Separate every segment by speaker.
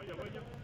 Speaker 1: kände lite på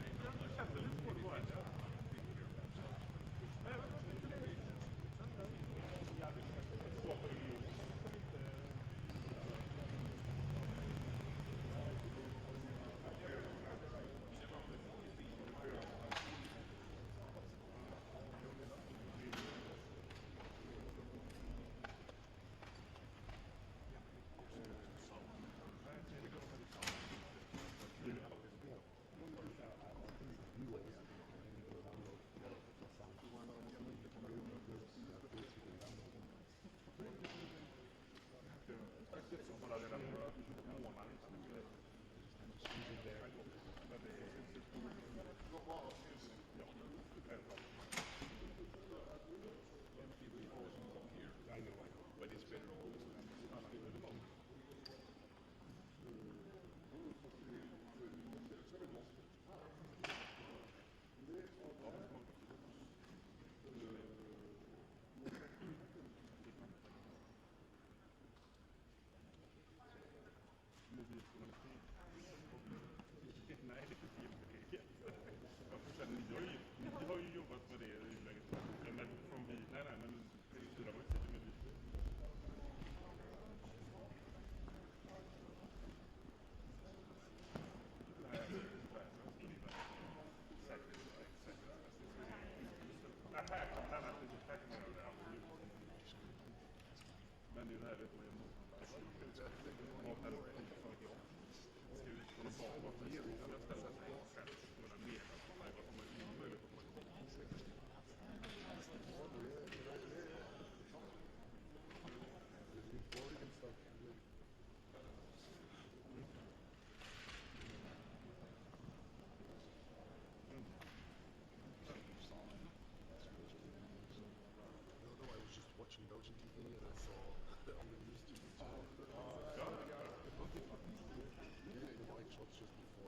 Speaker 1: det var det. Ni har ju jobbat med det i läget. Men från vi, nej, men det var ju tidigt med vi. Men det är det här vet man ju
Speaker 2: watching Belgian TV and I saw on the news TV the bike shots just before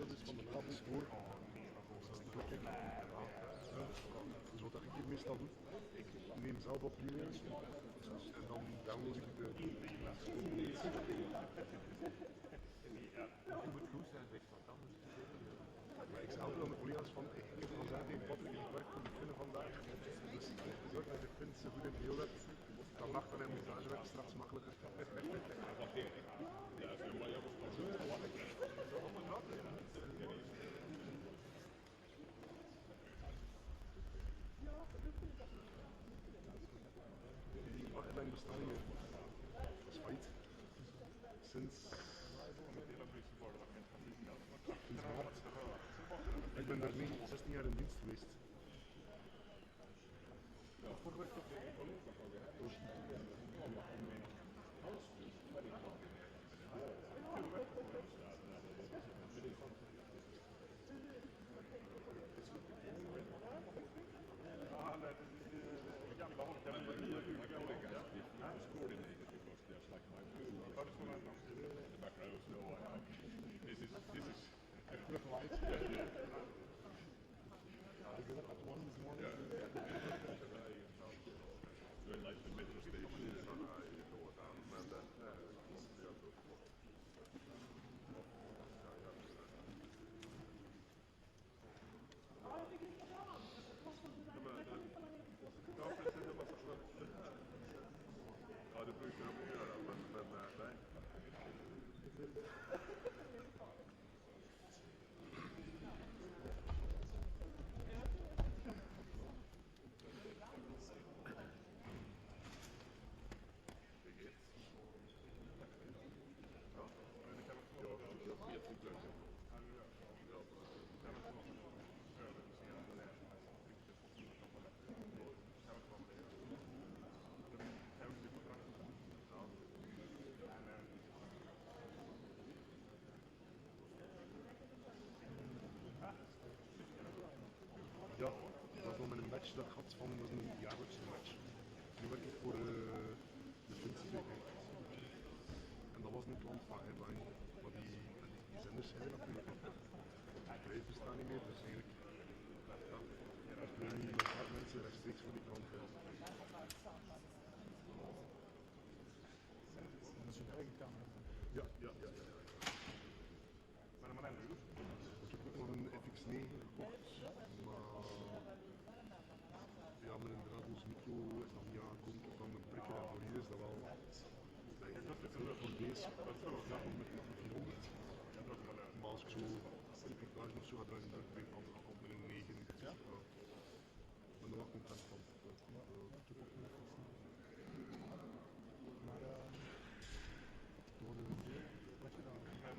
Speaker 2: verschil is van de avond voor. Dus wat ik hier meestal doe, ik neem zelf op video's en dan download ik de maar ik zelf dan de collega's van, ik heb van zijn tegen Patrick die werkt voor de Finnen vandaag. Dus zorg dat je de Fins goed in beeld hebt. Dan mag dan in montage werkt straks makkelijker. Mijn bestellingen was failliet. Sinds maart. Ik ben daar 16 jaar in dienst geweest. Ja, dat was nog met een match dat ik had van een jaarlijkse match. Nu werk ik voor de Finse TV. En dat was een klant van Headline, maar die zenders zijn er natuurlijk niet. De bedrijven bestaan niet meer, dus eigenlijk ik wil nu een paar mensen rechtstreeks voor die klant hebben.
Speaker 3: Dat is een eigen camera.
Speaker 2: Ja. Ik heb ook nog een FX9 gekocht, maar ja, maar inderdaad, ons micro is nog niet aangekomen tot aan de prikken en voor hier is dat wel. Voor deze gaat nog met 400, maar als ik zo reportage of zo ga draaien, dan ben ik altijd op met een 9. Dus ja, ik ben er wel content van.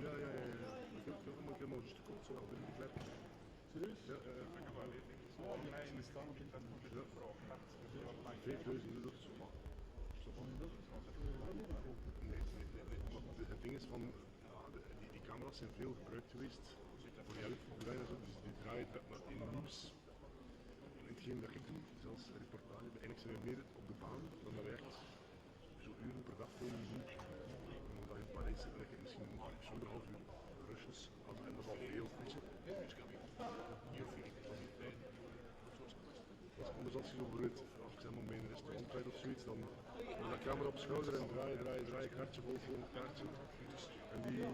Speaker 2: Ja. Ik heb nog een stuk op, zodat ik het serieus? Ja.
Speaker 3: Die staan op internet.
Speaker 2: Ja. 5000 euro. Nee. Het ding is van, die camera's zijn veel gebruikt geweest voor die uitvoerderij en zo, dus die draaien in nieuws. En hetgeen dat ik doe, zelfs reportage, eigenlijk zijn we meer op de baan dan dat we echt zo uren per dag filmen doen. Omdat in Parijs zit, dan heb je misschien zo'n half uur rushes, en dat is al veel. Dat is anders als je zo bijvoorbeeld, als ik zeg maar bij een restaurant rijdt of zoiets, dan met de camera op schouder en draai, kaartje vol voor een kaartje. En die...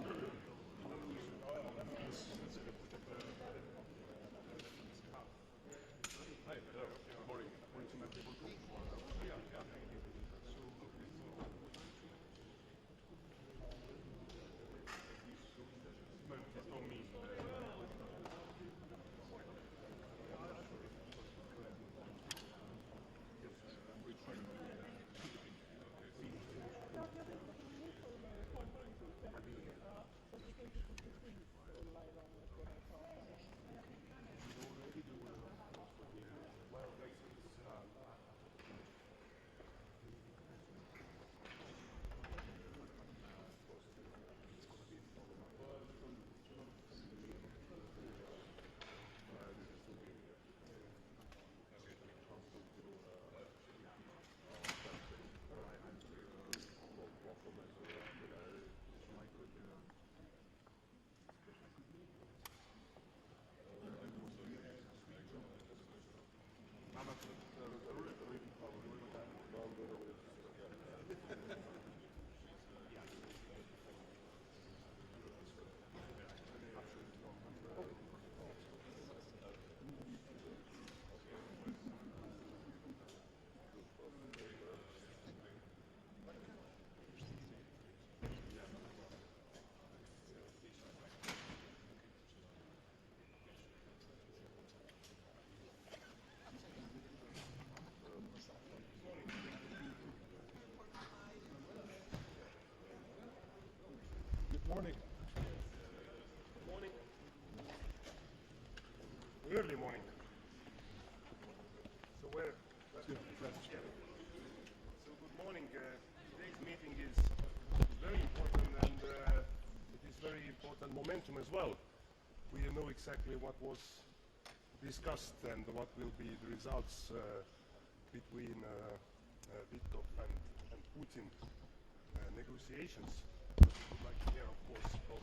Speaker 2: Morning. Early morning. So where? So good morning. Today's meeting is very important, and it is very important momentum as well. We know exactly what was discussed and what will be the results between Viktor and Putin negotiations. We'd like to hear, of course, from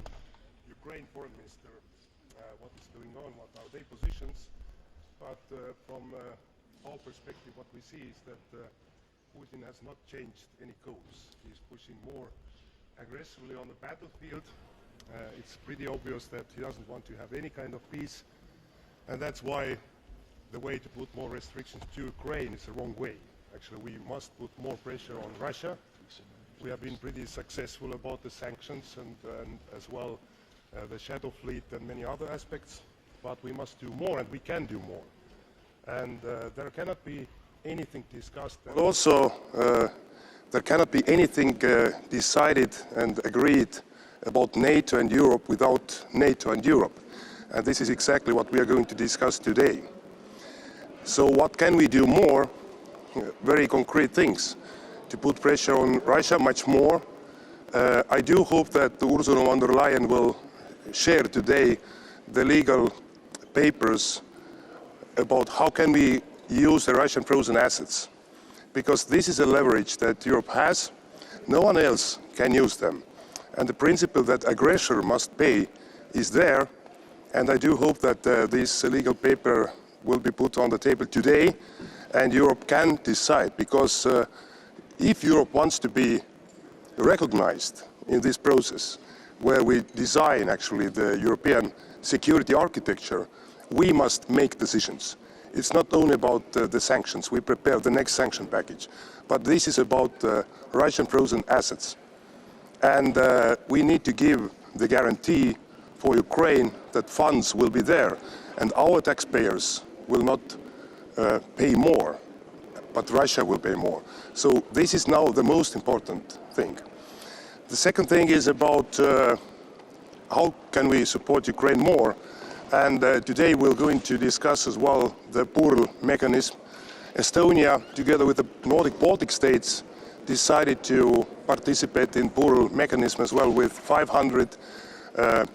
Speaker 2: Ukraine Foreign Minister what is going on, what are their positions. But from our perspective, what we see is that Putin has not changed any course. He's pushing more aggressively on the battlefield. It's pretty obvious that he doesn't want to have any kind of peace, and that's why the way to put more restrictions to Ukraine is the wrong way. Actually, we must put more pressure on Russia. We have been pretty successful about the sanctions and as well the shadow fleet and many other aspects, but we must do more, and we can do more. And there cannot be anything discussed. But also, there cannot be anything decided and agreed about NATO and Europe without NATO and Europe. And this is exactly what we are going to discuss today. So what can we do more? Very concrete things. To put pressure on Russia much more. I do hope that Ursula von der Leyen will share today the legal papers about how can we use the Russian frozen assets. Because this is a leverage that Europe has. No one else can use them. And the principle that aggressor must pay is there. And I do hope that this legal paper will be put on the table today and Europe can decide. Because if Europe wants to be recognized in this process, where we design actually the European security architecture, we must make decisions. It's not only about the sanctions. We prepare the next sanction package, but this is about Russian frozen assets. And we need to give the guarantee for Ukraine that funds will be there and our taxpayers will not pay more, but Russia will pay more. So this is now the most important thing. The second thing is about how can we support Ukraine more. And today we're going to discuss as well the PURL mechanism. Estonia, together with the Nordic Baltic states, decided to participate in PURL mechanism as well with 500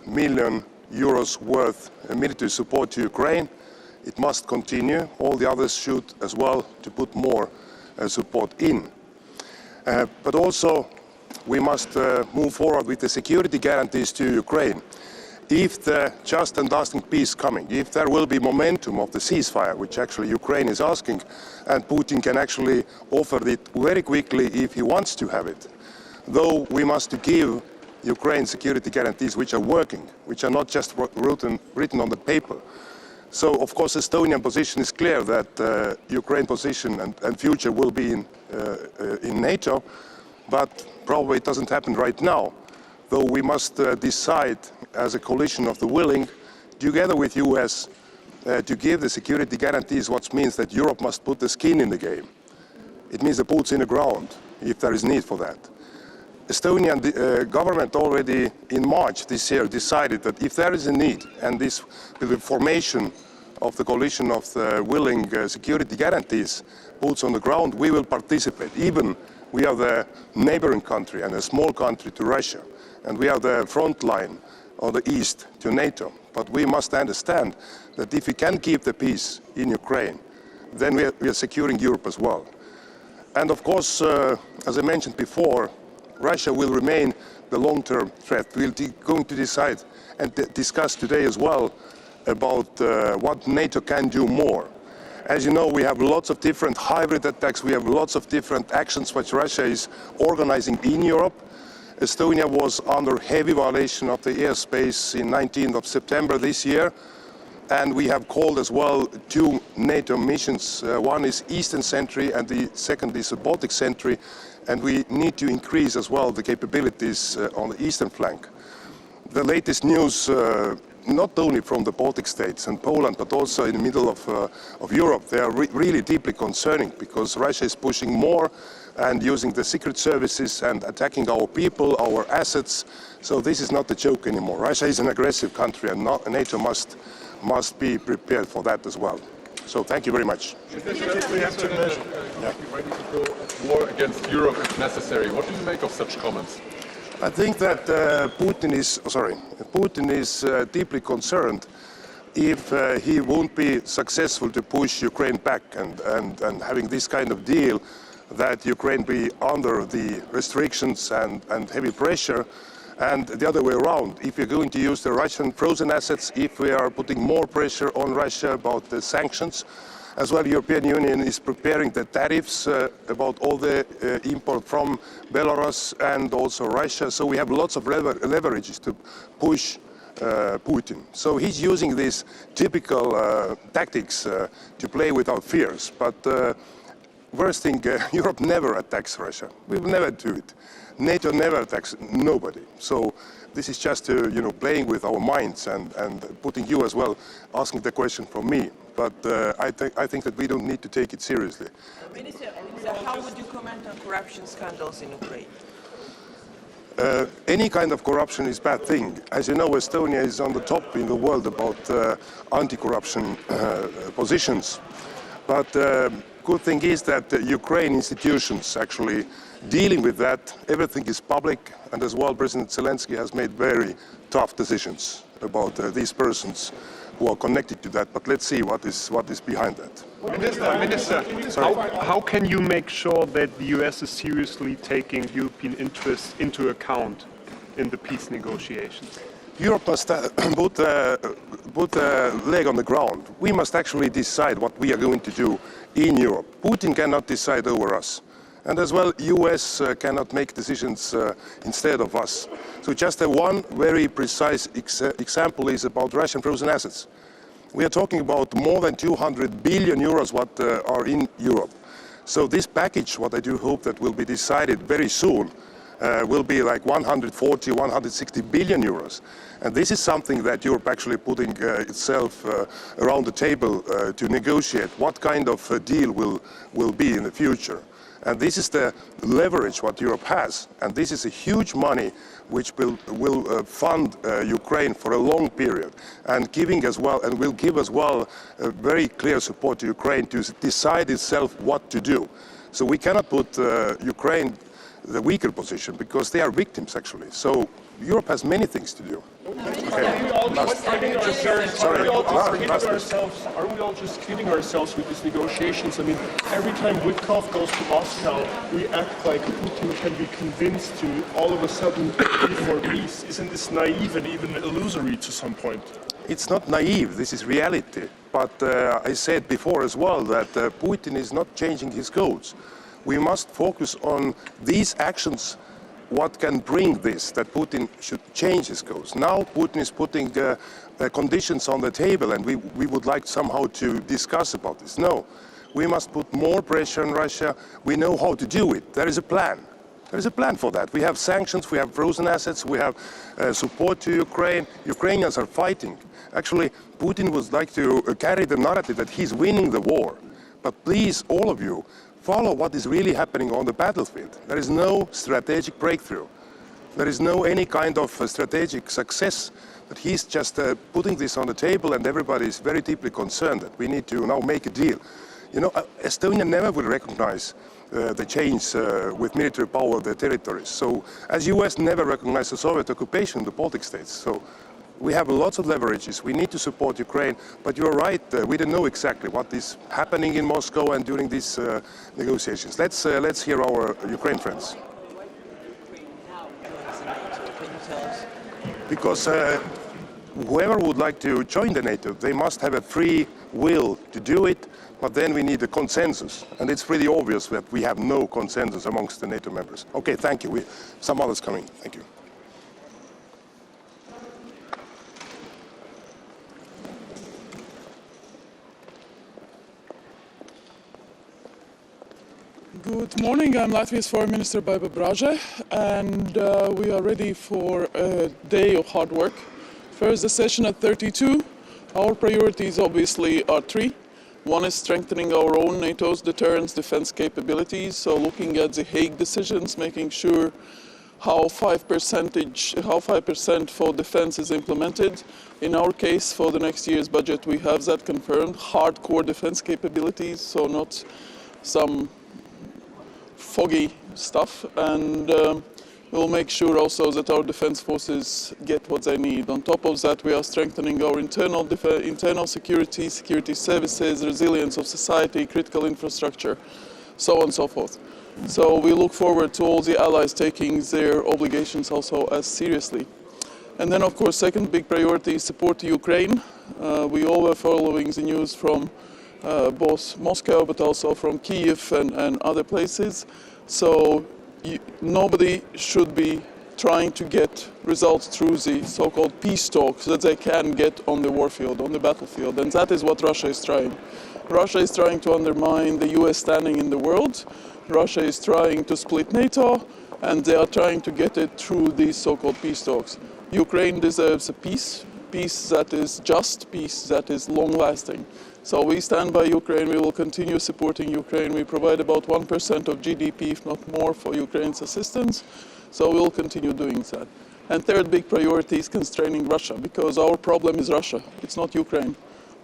Speaker 2: million euros worth military support to Ukraine. It must continue. All the others should as well to put more support in. But also we must move forward with the security guarantees to Ukraine. If the just and lasting peace coming, if there will be momentum of the ceasefire, which actually Ukraine is asking, and Putin can actually offer it very quickly if he wants to have it, though we must give Ukraine security guarantees which are working, which are not just written on the paper. So, of course, Estonian position is clear that Ukraine position and future will be in NATO, but probably it doesn't happen right now. Though we must decide as a coalition of the willing, together with US, to give the security guarantees, what means that Europe must put the skin in the game. It means the boots in the ground, if there is need for that. Estonian government already in March this year decided that if there is a need, and this with the formation of the coalition of the willing security guarantees, boots on the ground, we will participate. Even we are the neighboring country and a small country to Russia, and we are the front line on the east to NATO. But we must understand that if we can keep the peace in Ukraine, then we are securing Europe as well. And of course, as I mentioned before, Russia will remain the long-term threat. We're going to decide and discuss today as well about what NATO can do more. As you know, we have lots of different hybrid attacks. We have lots of different actions which Russia is organizing in Europe. Estonia was under heavy violation of the airspace in 19th of September this year. And we have called as well 2 NATO missions. One is Eastern Sentry and the second is the Baltic Sentry. And we need to increase as well the capabilities on the eastern flank. The latest news, not only from the Baltic states and Poland, but also in the middle of Europe, they are really deeply concerning because Russia is pushing more
Speaker 4: and using the secret services and attacking our people, our assets. So this is not a joke anymore. Russia is an aggressive country, and NATO must be prepared for that as well. So thank you very much.
Speaker 5: We have to measure. Ready to go war against Europe if necessary. What do you make of such comments?
Speaker 4: I think that Putin is deeply concerned if he won't be successful to push Ukraine back and having this kind of deal that Ukraine be under the restrictions and heavy pressure, and the other way around. If we're going to use the Russian frozen assets, if we are putting more pressure on Russia about the sanctions, as well, the European Union is preparing the tariffs about all the import from Belarus and also Russia. So we have lots of leverages to push Putin. So he's using these typical tactics to play with our fears. But worst thing, Europe never attacks Russia. We will never do it. NATO never attacks nobody. So this is just playing with our minds and putting you as well, asking the question from me. But I think that we don't need to take it seriously.
Speaker 6: Minister, how would you comment on corruption scandals in Ukraine?
Speaker 4: Any kind of corruption is a bad thing. As you know, Estonia is on the top in the world about anti-corruption positions. But good thing is that the Ukraine institutions actually dealing with that. Everything is public, and as well, President Zelensky has made very tough decisions about these persons who are connected to that. But let's see what is behind that.
Speaker 7: Minister, how can you make sure that the US is seriously taking European interests into account in the peace negotiations?
Speaker 4: Europe must put a leg on the ground. We must actually decide what we are going to do in Europe. Putin cannot decide over us. And as well, US cannot make decisions instead of us. So just one very precise example is about Russian frozen assets. We are talking about more than 200 billion euros what are in Europe. So this package, what I do hope that will be decided very soon, will be like 140, 160 billion euros. And this is something that Europe actually putting itself around the table to negotiate what kind of deal will be in the future. And this is the leverage what Europe has. And this is a huge money which will fund Ukraine for a long period, and giving as well, and will give as well a very clear support to Ukraine to decide itself what to do. So we cannot put Ukraine the weaker position, because they are victims actually. So Europe has many things to do.
Speaker 7: Are we all just kidding ourselves with these negotiations? I mean, every time Witkoff goes to Moscow, we act like Putin can be convinced to all of a sudden be for peace. Isn't this naive and even illusory to some point?
Speaker 4: It's not naive, this is reality. But I said before as well that Putin is not changing his goals. We must focus on these actions, what can bring this, that Putin should change his goals. Now Putin is putting conditions on the table, and we would like somehow to discuss about this. No, we must put more pressure on Russia. We know how to do it. There is a plan. There is a plan for that. We have sanctions, we have frozen assets, we have support to Ukraine. Ukrainians are fighting. Actually, Putin would like to carry the narrative that he's winning the war. But please, all of you, follow what is really happening on the battlefield. There is no strategic breakthrough. There is no any kind of strategic success. But he's just putting this on the table, and everybody is very deeply concerned that we need to now make a deal. You know, Estonia never will recognize the change with military power of their territories. So, as US never recognized the Soviet occupation of the Baltic states. So, we have lots of leverages. We need to support Ukraine, but you're right. We don't know exactly what is happening in Moscow and during these negotiations. Let's hear our Ukraine friends. Because whoever would like to join the NATO, they must have a free will to do it, but then we need a consensus. And it's pretty obvious that we have no consensus amongst the NATO members. Okay, thank you. Some others coming. Thank you.
Speaker 8: Good morning, I'm Latvia's Foreign Minister Baiba Braže, and we are ready for a day of hard work. First, the session at 32. Our priorities obviously are three. One is strengthening our own NATO's deterrence defense capabilities, so looking at the Hague decisions, making sure how 5% for defense is implemented. In our case, for the next year's budget, we have that confirmed, hardcore defense capabilities, so not some foggy stuff, and we'll make sure also that our defense forces get what they need. On top of that, we are strengthening our internal security services, resilience of society, critical infrastructure, so on and so forth. So we look forward to all the allies taking their obligations also as seriously. And then, of course, second big priority is support to Ukraine. We all were following the news from both Moscow, but also from Kiev and other places. So nobody should be trying to get results through the so-called peace talks that they can get on the warfield, on the battlefield. And that is what Russia is trying. Russia is trying to undermine the US standing in the world. Russia is trying to split NATO, and they are trying to get it through these so-called peace talks. Ukraine deserves a peace that is just, peace that is long-lasting. So we stand by Ukraine, we will continue supporting Ukraine. We provide about 1% of GDP, if not more, for Ukraine's assistance. So we will continue doing that. And third big priority is constraining Russia, because our problem is Russia, it's not Ukraine.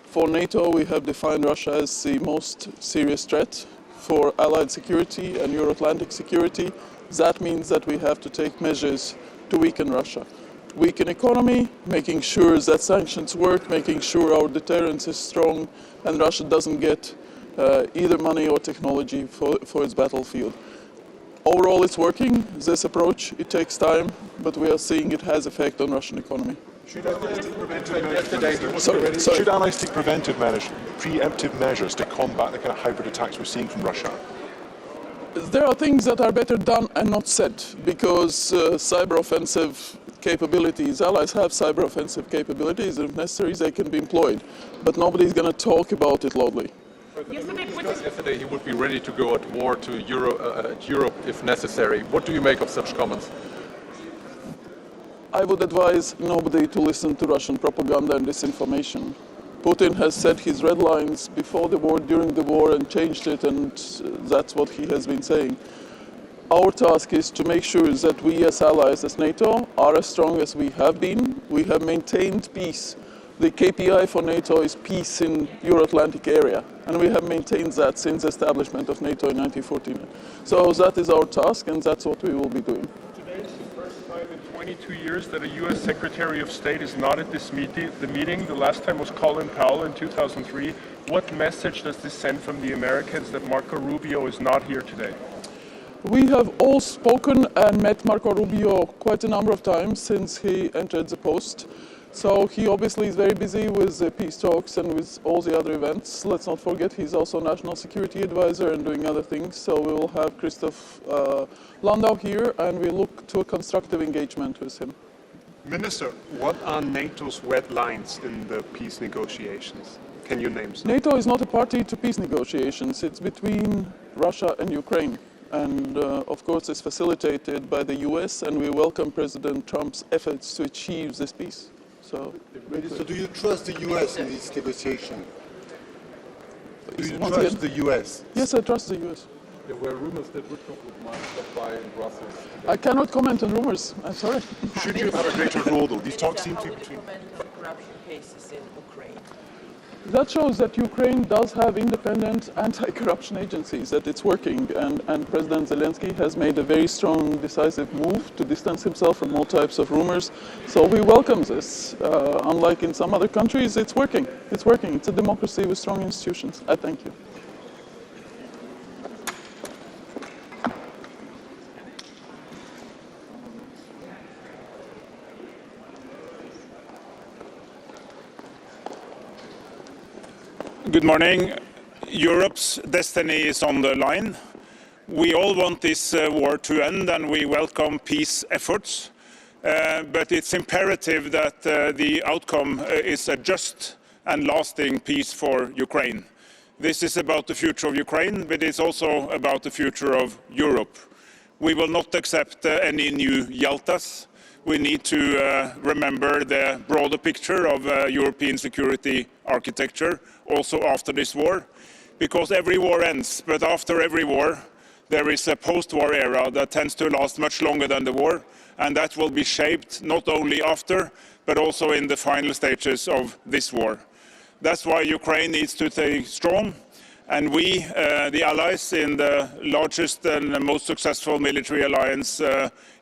Speaker 8: For NATO, we have defined Russia as the most serious threat for Allied security and Euro-Atlantic security. That means that we have to take measures to weaken Russia. Weaken economy, making sure that sanctions work, making sure our deterrence is strong, and Russia doesn't get either money or technology for its battlefield. Overall, it's working, this approach. It takes time, but we are seeing it has effect on Russian economy.
Speaker 2: Should allies take preventive measures?
Speaker 9: Should allies take preemptive measures to combat the kind of hybrid attacks we're seeing from Russia?
Speaker 8: There are things that are better done and not said, because cyber offensive capabilities, allies have cyber offensive capabilities, and if necessary they can be employed, but nobody's going to talk about it loudly.
Speaker 5: Yesterday he would be ready to go at war to Europe if necessary. What do you make of such comments?
Speaker 8: I would advise nobody to listen to Russian propaganda and disinformation. Putin has set his red lines before the war, during the war, and changed it, and that's what he has been saying. Our task is to make sure that we as allies, as NATO, are as strong as we have been. We have maintained peace. The KPI for NATO is peace in Euro-Atlantic area, and we have maintained that since the establishment of NATO in 1949. So that is our task, and that's what we will be doing.
Speaker 7: Today is the first time in 22 years that a U.S. Secretary of State is not at this meeting. The last time was Colin Powell in 2003. What message does this send from the Americans that Marco Rubio is not here today?
Speaker 8: We have all spoken and met Marco Rubio quite a number of times since he entered the post. So he obviously is very busy with the peace talks and with all the other events. Let's not forget he's also national security advisor and doing other things. So we will have Christoph Landau here, and we look to a constructive engagement with him.
Speaker 9: Minister, what are NATO's red lines in the peace negotiations? Can you name some?
Speaker 8: NATO is not a party to peace negotiations. It's between Russia and Ukraine. And of course it's facilitated by the US, and we welcome President Trump's efforts to achieve this peace. So
Speaker 10: do you trust the US in this negotiation? Do you
Speaker 8: once
Speaker 10: trust
Speaker 8: again,
Speaker 10: the US?
Speaker 8: Yes, I trust the US.
Speaker 5: There were rumors that Woodcock might stop by in Brussels.
Speaker 8: I cannot comment on rumors, I'm sorry.
Speaker 9: Should you have a greater role though? These talks seem to be between...
Speaker 6: corruption cases in Ukraine.
Speaker 8: That shows that Ukraine does have independent anti-corruption agencies, that it's working, and President Zelensky has made a very strong, decisive move to distance himself from all types of rumors. So we welcome this. Unlike in some other countries, it's working. It's working. It's a democracy with strong institutions. I thank you.
Speaker 11: Good morning. Europe's destiny is on the line. We all want this war to end, and we welcome peace efforts. But it's imperative that the outcome is a just and lasting peace for Ukraine. This is about the future of Ukraine, but it's also about the future of Europe. We will not accept any new Yaltas. We need to remember the broader picture of European security architecture, also after this war, because every war ends, but after every war there is a post-war era that tends to last much longer than the war, and that will be shaped not only after, but also in the final stages of this war. That's why Ukraine needs to stay strong, and we, the allies in the largest and most successful military alliance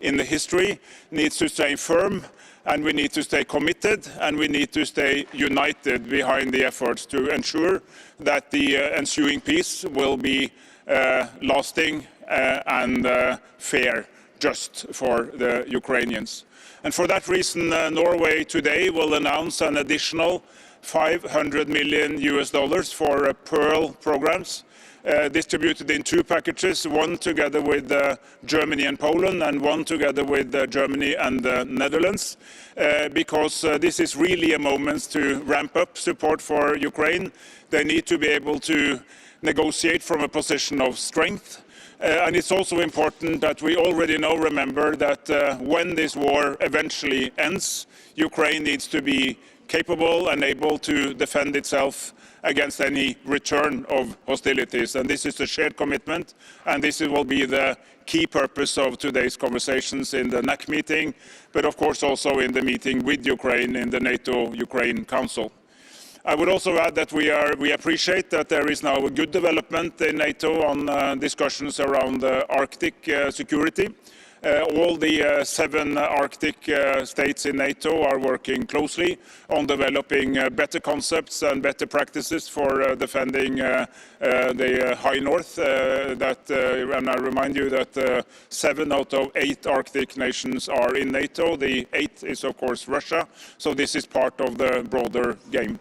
Speaker 11: in the history, needs to stay firm, and we need to stay committed, and we need to stay united behind the efforts to ensure that the ensuing peace will be lasting and fair, just for the Ukrainians. And for that reason, Norway today will announce an additional $500 million for Pearl programs, distributed in two packages, one together with Germany and Poland, and one together with Germany and the Netherlands, because this is really a moment to ramp up support for Ukraine. They need to be able to negotiate from a position of strength. And it's also important that we already now remember that when this war eventually ends, Ukraine needs to be capable and able to defend itself against any return of hostilities. And this is a shared commitment, and this will be the key purpose of today's conversations in the NAC meeting, but of course also in the meeting with Ukraine in the NATO-Ukraine Council. I would also add that we appreciate that there is now a good development in NATO on discussions around Arctic security. All the 7 Arctic states in NATO are working closely on developing better concepts and better practices for defending the high north. And I remind you that 7 out of 8 Arctic nations are in NATO. The 8th is, of course, Russia. So this is part of the broader game.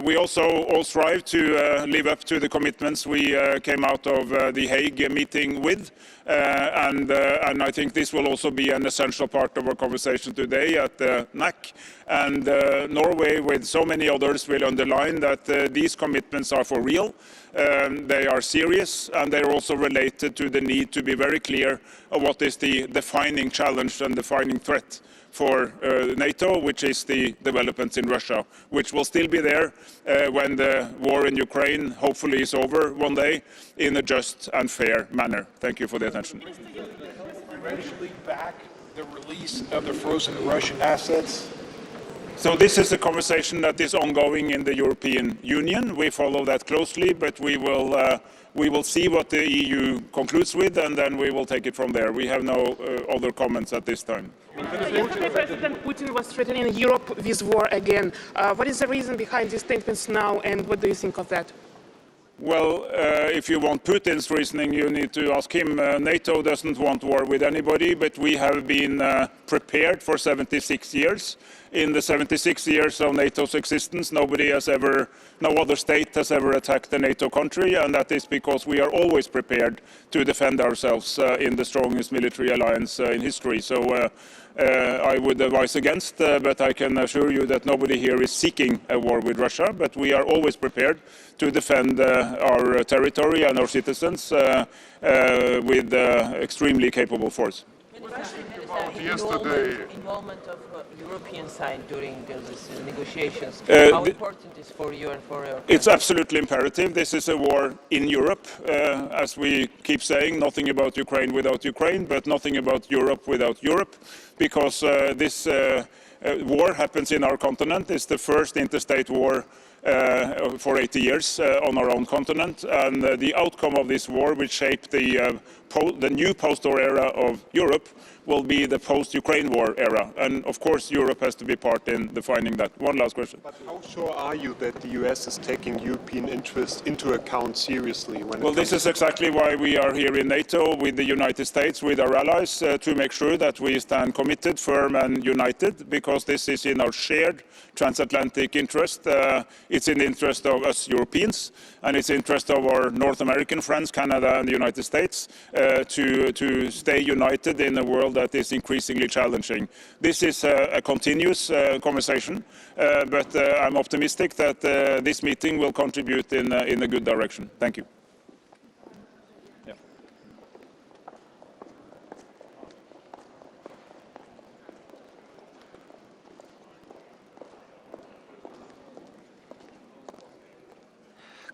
Speaker 11: We also all strive to live up to the commitments we came out of the Hague meeting with, and I think this will also be an essential part of our conversation today at the NAC. And Norway, with so many others, will underline that these commitments are for real. They are serious, and they're also related to the need to be very clear of what is the defining challenge and defining threat for NATO, which is the developments in Russia, which will still be there when the war in Ukraine hopefully is over one day in a just and fair manner. Thank you for the attention.
Speaker 12: Eventually back the release of the frozen Russian assets.
Speaker 11: So this is a conversation that is ongoing in the European Union. We follow that closely, but we will see what the EU concludes with, and then we will take it from there. We have no other comments at this time.
Speaker 13: Yesterday, President Putin was threatening Europe with war again. What is the reason behind these statements now, and what do you think of that?
Speaker 11: Well, if you want Putin's reasoning, you need to ask him. NATO doesn't want war with anybody, but we have been prepared for 76 years. In the 76 years of NATO's existence, no other state has ever attacked a NATO country, and that is because we are always prepared to defend ourselves in the strongest military alliance in history. So I would advise against, but I can assure you that nobody here is seeking a war with Russia, but we are always prepared to defend our territory and our citizens with extremely capable force.
Speaker 6: Yesterday, involvement of European side during these negotiations. How important is for you and for your country?
Speaker 11: It's absolutely imperative. This is a war in Europe, as we keep saying. Nothing about Ukraine without Ukraine, but nothing about Europe without Europe, because this war happens in our continent. It's the first interstate war for 80 years on our own continent, and the outcome of this war will shape the new post-war era of Europe will be the post-Ukraine war era, and of course Europe has to be part in defining that. One last question.
Speaker 9: But how sure are you that the US is taking European interests into account seriously?
Speaker 11: Well, this is exactly why we are here in NATO with the United States, with our allies, to make sure that we stand committed, firm and united, because this is in our shared transatlantic interest. It's in the interest of us Europeans, and it's in the interest of our North American friends, Canada and the United States, to stay united in a world that is increasingly challenging. This is a continuous conversation, but I'm optimistic that this meeting will contribute in a good direction. Thank you.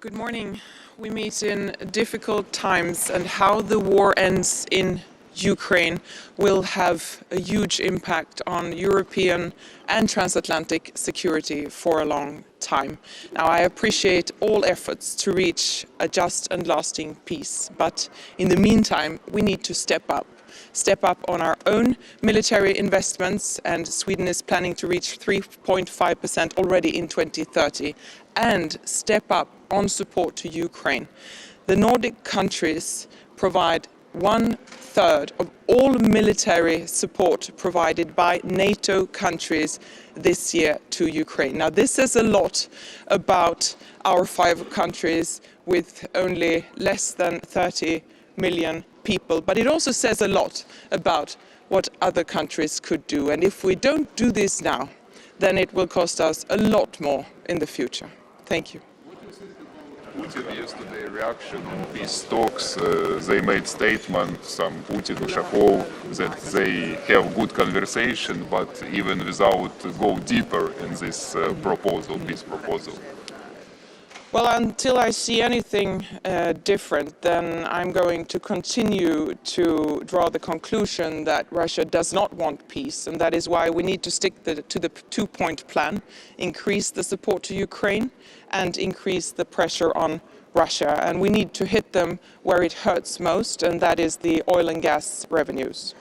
Speaker 13: Good morning. We meet in difficult times, and how the war ends in Ukraine will have a huge impact on European and transatlantic security for a long time. Now, I appreciate all efforts to reach a just and lasting peace, but in the meantime, we need to step up on our own military investments, and Sweden is planning to reach 3.5% already in 2030, and step up on support to Ukraine. The Nordic countries provide 1/3 of all military support provided by NATO countries this year to Ukraine. Now, this says a lot about our 5 countries with only less than 30 million people, but it also says a lot about what other countries could do. And if we don't do this now, then it will cost us a lot more in the future. Thank you.
Speaker 14: Putin yesterday reaction on peace talks, they made statement, some Putin, Ushakov, that they have good conversation, but even without go deeper in this proposal, peace proposal.
Speaker 13: Well, until I see anything different, then I'm going to continue to draw the conclusion that Russia does not want peace, and that is why we need to stick to the 2-point plan, increase the support to Ukraine and increase the pressure on Russia. And we need to hit them where it hurts most, and that is the oil and gas revenues.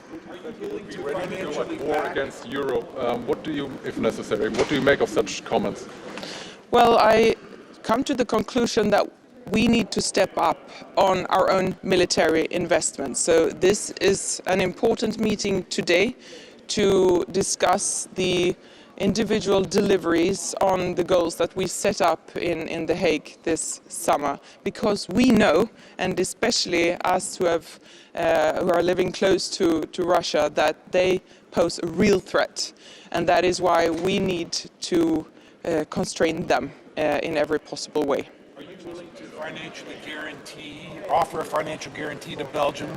Speaker 5: We're ready to go at war against Europe. What do you, if necessary, what do you make of such comments?
Speaker 13: Well, I come to the conclusion that we need to step up on our own military investments. So this is an important meeting today to discuss the individual deliveries on the goals that we set up in The Hague this summer, because we know, and especially us who are living close to Russia, that they pose a real threat, and that is why we need to constrain them in every possible way.
Speaker 12: Are you willing to financially offer a financial guarantee to Belgium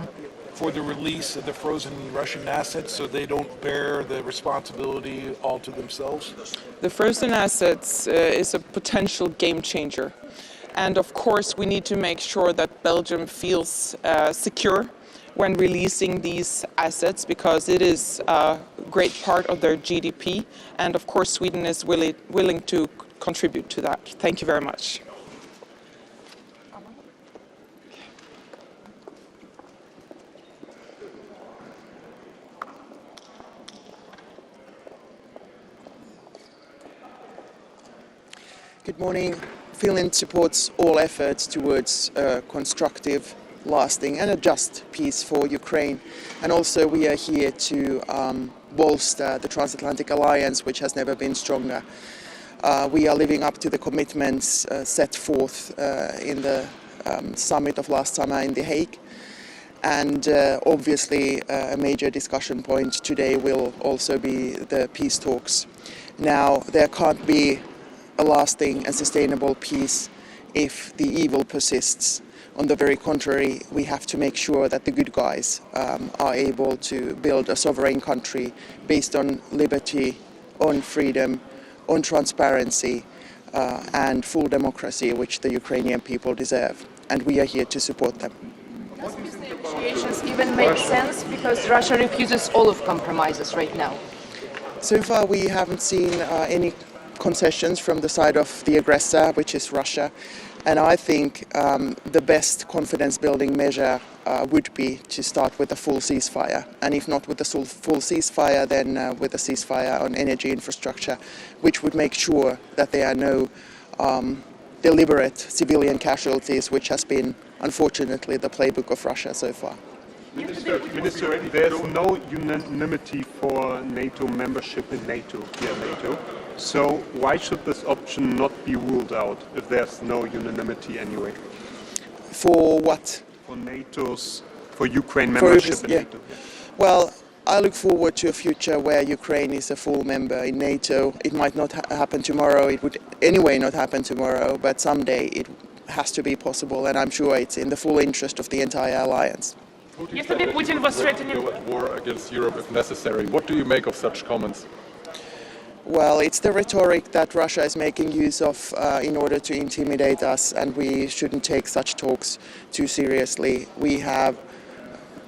Speaker 12: for the release of the frozen Russian assets so they don't bear the responsibility all to themselves?
Speaker 13: The frozen assets is a potential game changer. And of course, we need to make sure that Belgium feels secure when releasing these assets, because it is a great part of their GDP. And of course, Sweden is willing to contribute to that. Thank you very much.
Speaker 15: Good morning. Finland supports all efforts towards constructive, lasting and a just peace for Ukraine. And also we are here to bolster the transatlantic alliance, which has never been stronger. We are living up to the commitments set forth in the summit of last summer in The Hague. And obviously a major discussion point today will also be the peace talks. Now, there can't be a lasting and sustainable peace if the evil persists. On the very contrary, we have to make sure that the good guys are able to build a sovereign country based on liberty, on freedom, on transparency and full democracy, which the Ukrainian people deserve. And we are here to support them.
Speaker 16: Does these negotiations even make sense, because Russia refuses all of compromises right now?
Speaker 15: So far we haven't seen any concessions from the side of the aggressor, which is Russia. And I think the best confidence-building measure would be to start with a full ceasefire. And if not with a full ceasefire, then with a ceasefire on energy infrastructure, which would make sure that there are no deliberate civilian casualties, which has been, unfortunately, the playbook of Russia so far.
Speaker 9: Minister, there's no unanimity for NATO membership in NATO, here NATO. So why should this option not be ruled out if there's no unanimity anyway?
Speaker 15: For what?
Speaker 9: For Ukraine membership in NATO.
Speaker 15: Well, I look forward to a future where Ukraine is a full member in NATO. It might not happen tomorrow. It would anyway not happen tomorrow, but someday it has to be possible, and I'm sure it's in the full interest of the entire alliance.
Speaker 13: Yesterday, Putin was threatening
Speaker 5: to go at war against Europe if necessary. What do you make of such comments?
Speaker 15: Well, it's the rhetoric that Russia is making use of in order to intimidate us, and we shouldn't take such talks too seriously. We have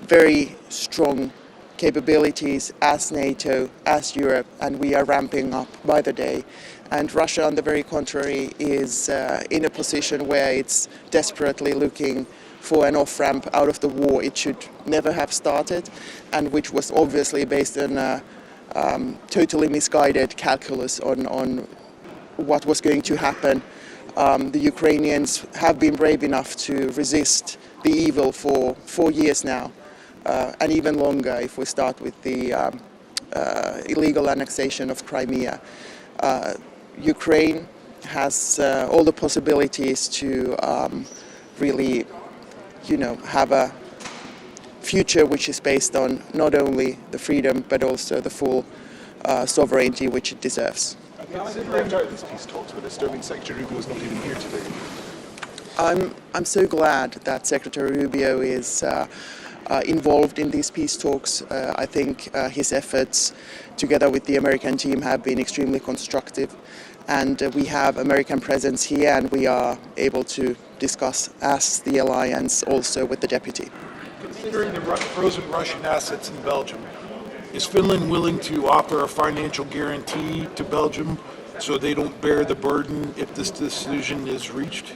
Speaker 15: very strong capabilities as NATO, as Europe, and we are ramping up by the day. And Russia, on the very contrary, is in a position where it's desperately looking for an off-ramp out of the war it should never have started, and which was obviously based on a totally misguided calculus on what was going to happen. The Ukrainians have been brave enough to resist the evil for 4 years now, and even longer if we start with the illegal annexation of Crimea. Ukraine has all the possibilities to really, have a future which is based on not only the freedom but also the full sovereignty which it deserves.
Speaker 12: These peace talks, but Sterling Secretary Rubio is not even here today.
Speaker 15: I'm so glad that Secretary Rubio is involved in these peace talks. I think his efforts together with the American team have been extremely constructive, and we have American presence here, and we are able to discuss as the alliance also with the deputy.
Speaker 12: Considering the frozen Russian assets in Belgium, is Finland willing to offer a financial guarantee to Belgium so they don't bear the burden if this decision is reached?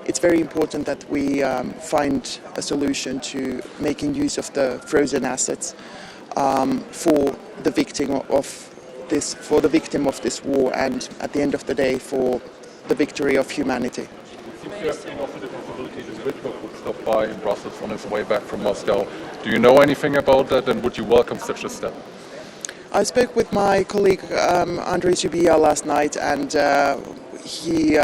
Speaker 15: It's very important that we find a solution to making use of the frozen assets for the victim of this war, and at the end of the day for the victory of humanity.
Speaker 5: You have been offered the possibility that Witkoff would stop by in Brussels on his way back from Moscow. Do you know anything about that, and would you welcome such a step?
Speaker 15: I spoke with my colleague Andrei Zubia last night, and he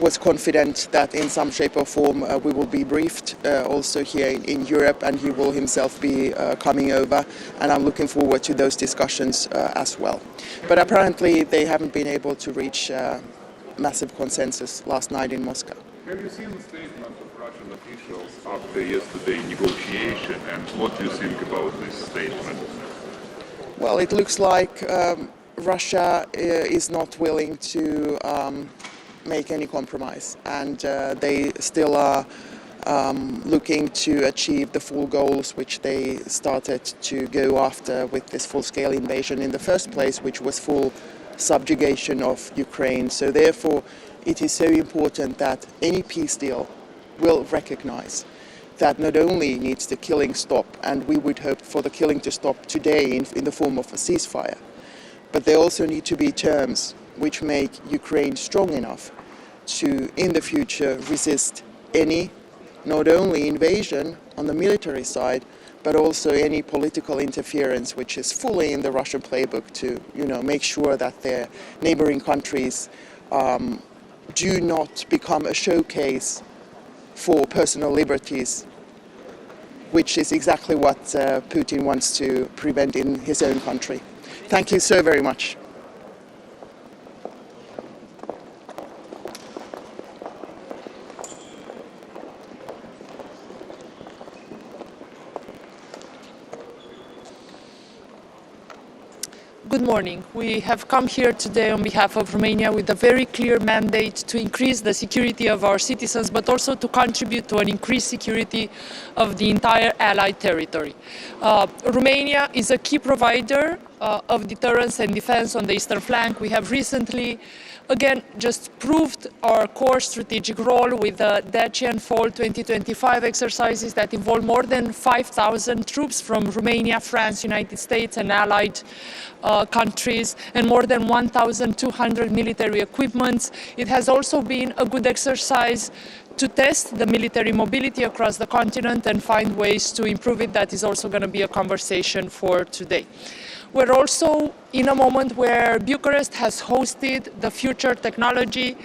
Speaker 15: was confident that in some shape or form we will be briefed also here in Europe, and he will himself be coming over, and I'm looking forward to those discussions as well. But apparently they haven't been able to reach massive consensus last night in Moscow.
Speaker 14: Have you seen the statement of Russian officials after yesterday's negotiation, and what do you think about this statement?
Speaker 15: Well, it looks like Russia is not willing to make any compromise, and they still are looking to achieve the full goals which they started to go after with this full-scale invasion in the first place, which was full subjugation of Ukraine. So therefore it is so important that any peace deal will recognize that not only needs the killing stop, and we would hope for the killing to stop today in the form of a ceasefire, but there also need to be terms which make Ukraine strong enough to, in the future, resist any, not only invasion on the military side, but also any political interference which is fully in the Russian playbook to, make sure that their neighboring countries do not become a showcase for personal liberties, which is exactly what Putin wants to prevent in his own country. Thank you so very much.
Speaker 17: Good morning. We have come here today on behalf of Romania with a very clear mandate to increase the security of our citizens, but also to contribute to an increased security of the entire allied territory. Romania is a key provider of deterrence and defense on the eastern flank. We have recently again just proved our core strategic role with the Dacian Fall 2025 exercises that involve more than 5,000 troops from Romania, France, United States and allied countries, and more than 1,200 military equipments. It has also been a good exercise to test the military mobility across the continent and find ways to improve it. That is also going to be a conversation for today. We're also in a moment where Bucharest has hosted the Future Technology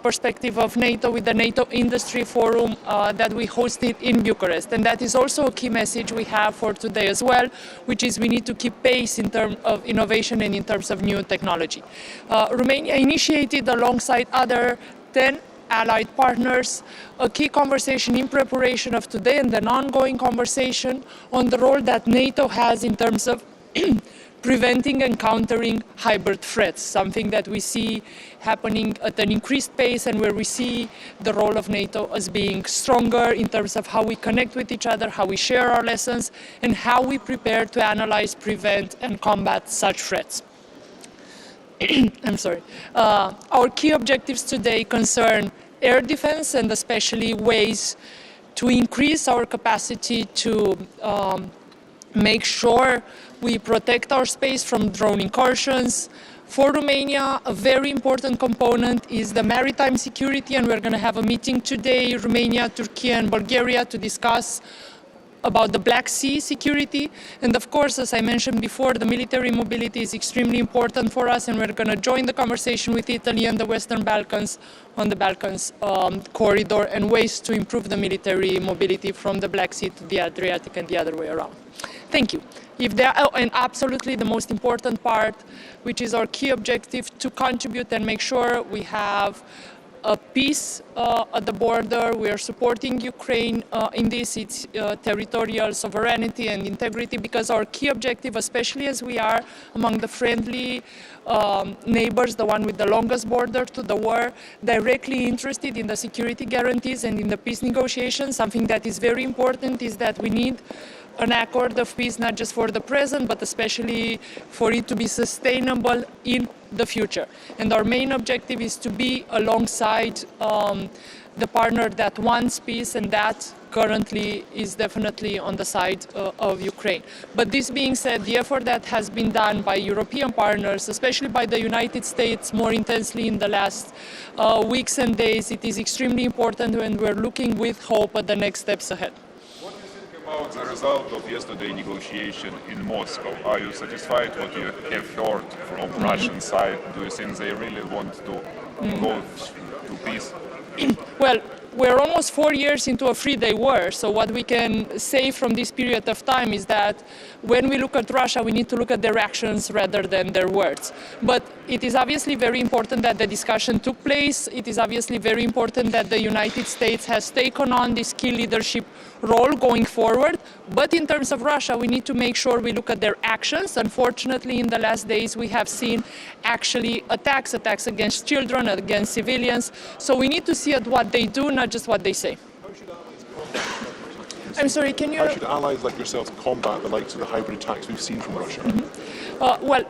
Speaker 17: Perspective of NATO with the NATO Industry Forum that we hosted in Bucharest. And that is also a key message we have for today as well, which is we need to keep pace in terms of innovation and in terms of new technology. Romania initiated alongside other 10 allied partners a key conversation in preparation of today and an ongoing conversation on the role that NATO has in terms of preventing and countering hybrid threats, something that we see happening at an increased pace and where we see the role of NATO as being stronger in terms of how we connect with each other, how we share our lessons, and how we prepare to analyze, prevent, and combat such threats. I'm sorry. Our key objectives today concern air defense and especially ways to increase our capacity to make sure we protect our space from drone incursions. For Romania, a very important component is the maritime security, and we're going to have a meeting today, Romania, Turkey, and Bulgaria, to discuss about the Black Sea security. And of course, as I mentioned before, the military mobility is extremely important for us, and we're going to join the conversation with Italy and the Western Balkans on the Balkans corridor and ways to improve the military mobility from the Black Sea to the Adriatic and the other way around. Thank you. And absolutely the most important part, which is our key objective, to contribute and make sure we have a peace at the border. We are supporting Ukraine in this, its territorial sovereignty and integrity, because our key objective, especially as we are among the friendly neighbors, the one with the longest border to the war, directly interested in the security guarantees and in the peace negotiations. Something that is very important is that we need an accord of peace, not just for the present, but especially for it to be sustainable in the future. And our main objective is to be alongside the partner that wants peace, and that currently is definitely on the side of Ukraine. But this being said, the effort that has been done by European partners, especially by the United States more intensely in the last weeks and days, it is extremely important, and we're looking with hope at the next steps ahead.
Speaker 14: About the result of yesterday's negotiation in Moscow, are you satisfied what you have heard from Russian side? Do you think they really want to go to peace?
Speaker 17: Well, we're almost 4 years into a 3-day war, so what we can say from this period of time is that when we look at Russia, we need to look at their actions rather than their words. But it is obviously very important that the discussion took place. It is obviously very important that the United States has taken on this key leadership role going forward. But in terms of Russia, we need to make sure we look at their actions. Unfortunately, in the last days, we have seen actually attacks against children, against civilians. So we need to see at what they do, not just what they say. I'm sorry, can you...
Speaker 2: How should allies like yourselves combat the likes of the hybrid attacks we've seen from Russia?
Speaker 17: Well,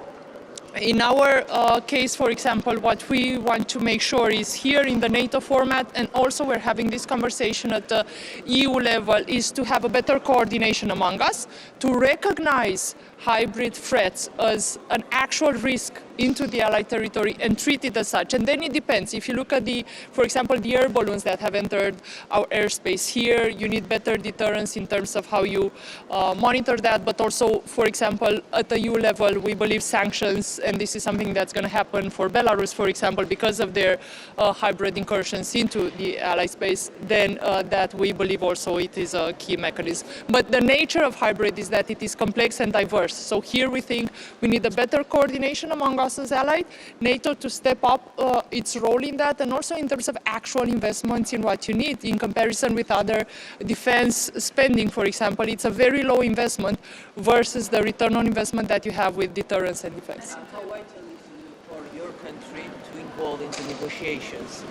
Speaker 17: in our case, for example, what we want to make sure is here in the NATO format, and also we're having this conversation at the EU level, is to have a better coordination among us, to recognize hybrid threats as an actual risk into the Allied territory and treat it as such. And then it depends. If you look at for example, the air balloons that have entered our airspace here, you need better deterrence in terms of how you monitor that. But also, for example, at the EU level, we believe sanctions, and this is something that's going to happen for Belarus, for example, because of their hybrid incursions into the Allied space, then that we believe also it is a key mechanism. But the nature of hybrid is that it is complex and diverse. So here we think we need a better coordination among us as allies, NATO to step up its role in that, and also in terms of actual investments in what you need in comparison with other defense spending, for example. It's a very low investment versus the return on investment that you have with deterrence and defense.
Speaker 6: And how vital is it for your country to involve into negotiations?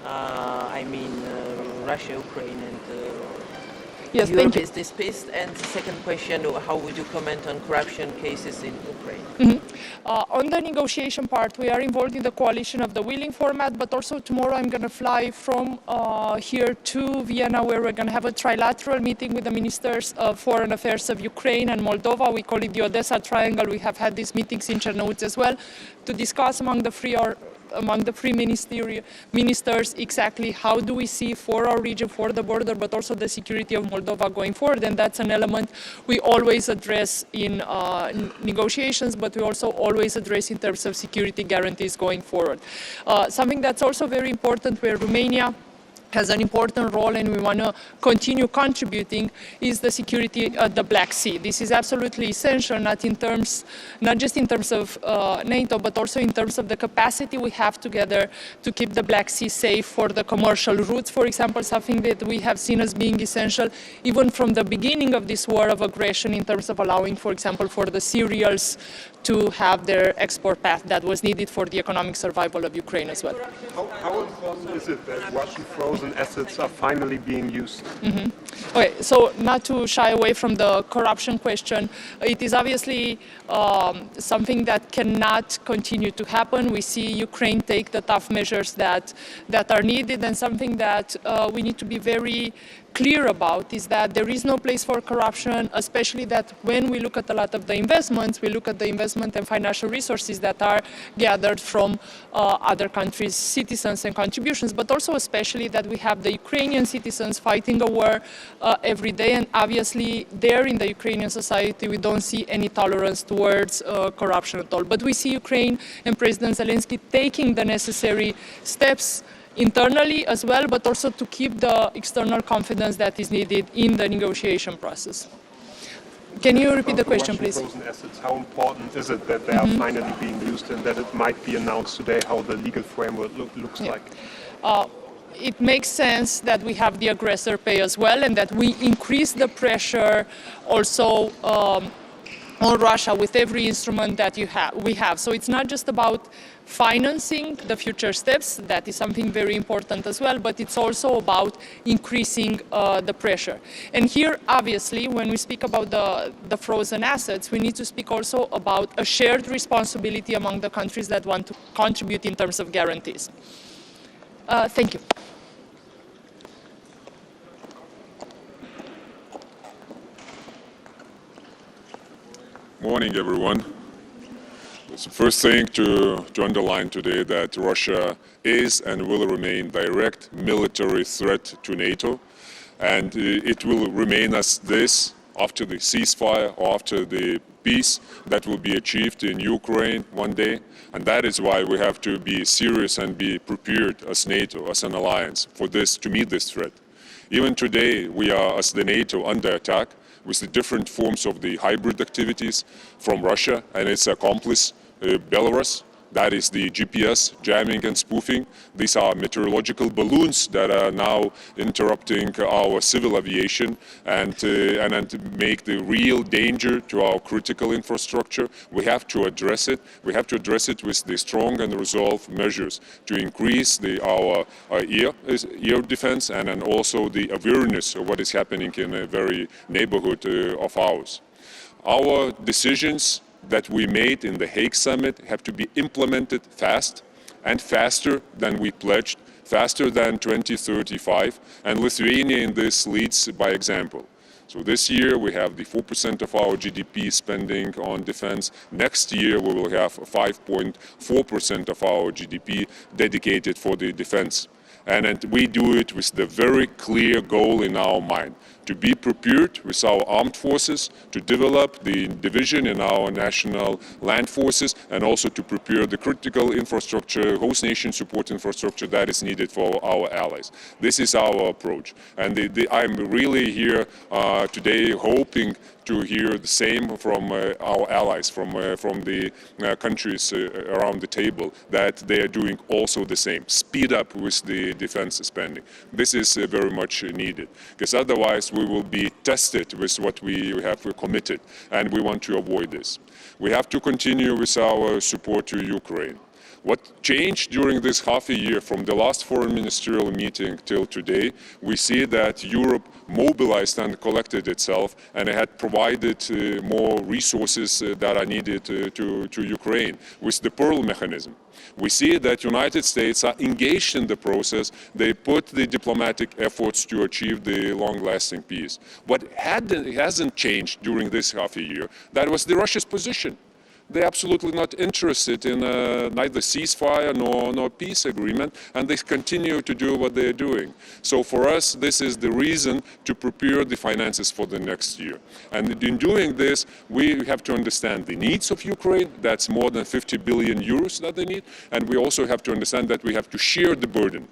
Speaker 6: I mean, Russia, Ukraine, and
Speaker 17: yes,
Speaker 6: Europe is dispensed. And the second question, how would you comment on corruption cases in Ukraine?
Speaker 17: On the negotiation part, we are involved in the coalition of the willing format, but also tomorrow I'm going to fly from here to Vienna, where we're going to have a trilateral meeting with the ministers of foreign affairs of Ukraine and Moldova. We call it the Odessa Triangle. We have had these meetings in Czernowitz as well to discuss among the three ministers exactly how do we see for our region, for the border, but also the security of Moldova going forward. And that's an element we always address in negotiations, but we also always address in terms of security guarantees going forward. Something that's also very important, where Romania has an important role and we want to continue contributing is the security of the Black Sea. This is absolutely essential, not just in terms of NATO, but also in terms of the capacity we have together to keep the Black Sea safe for the commercial routes, for example, something that we have seen as being essential even from the beginning of this war of aggression in terms of allowing, for example, for the cereals to have their export path that was needed for the economic survival of Ukraine as well.
Speaker 9: How important is it that Russian frozen assets are finally being used?
Speaker 17: Okay, so not to shy away from the corruption question, it is obviously something that cannot continue to happen. We see Ukraine take the tough measures that are needed, and something that we need to be very clear about is that there is no place for corruption, especially that when we look at a lot of the investments, we look at the investment and financial resources that are gathered from other countries' citizens and contributions, but also especially that we have the Ukrainian citizens fighting a war every day, and obviously there in the Ukrainian society we don't see any tolerance towards corruption at all. But we see Ukraine and President Zelensky taking the necessary steps internally as well, but also to keep the external confidence that is needed in the negotiation process. Can you repeat the question, please?
Speaker 9: Frozen assets, how important is it that they are finally being used and that it might be announced today how the legal framework looks like?
Speaker 17: It makes sense that we have the aggressor pay as well, and that we increase the pressure also on Russia with every instrument that we have. So it's not just about financing the future steps, that is something very important as well, but it's also about increasing the pressure. And here, obviously, when we speak about the frozen assets, we need to speak also about a shared responsibility among the countries that want to contribute in terms of guarantees. Thank you.
Speaker 14: Morning, everyone. It's the first thing to underline today that Russia is and will remain direct military threat to NATO, and it will remain as this after the ceasefire or after the peace that will be achieved in Ukraine one day. And that is why we have to be serious and be prepared as NATO, as an alliance, for this, to meet this threat. Even today, we are, as the NATO, under attack with the different forms of the hybrid activities from Russia and its accomplice, Belarus. That is the GPS jamming and spoofing. These are meteorological balloons that are now interrupting our civil aviation and make the real danger to our critical infrastructure. We have to address it. We have to address it with the strong and resolved measures to increase our air defense and also the awareness of what is happening in the very neighborhood of ours. Our decisions that we made in the Hague summit have to be implemented fast and faster than we pledged, faster than 2035, and Lithuania in this leads by example. So this year we have the 4% of our GDP spending on defense. Next year we will have 5.4% of our GDP dedicated for the defense. And we do it with the very clear goal in our mind, to be prepared with our armed forces, to develop the division in our national land forces, and also to prepare the critical infrastructure, host nation support infrastructure that is needed for our allies. This is our approach. And I'm really here today hoping to hear the same from our allies, from the countries around the table, that they are doing also the same. Speed up with the defense spending. This is very much needed, because otherwise we will be tested with what we have committed, and we want to avoid this. We have to continue with our support to Ukraine. What changed during this half a year from the last foreign ministerial meeting till today, we see that Europe mobilized and collected itself and had provided more resources that are needed to Ukraine with the Pearl mechanism. We see that United States are engaged in the process. They put the diplomatic efforts to achieve the long-lasting peace. What hasn't changed during this half a year, that was Russia's position. They're absolutely not interested in neither ceasefire nor peace agreement, and they continue to do what they're doing. So for us, this is the reason to prepare the finances for the next year. And in doing this, we have to understand the needs of Ukraine. That's more than 50 billion euros that they need. And we also have to understand that we have to share the burden.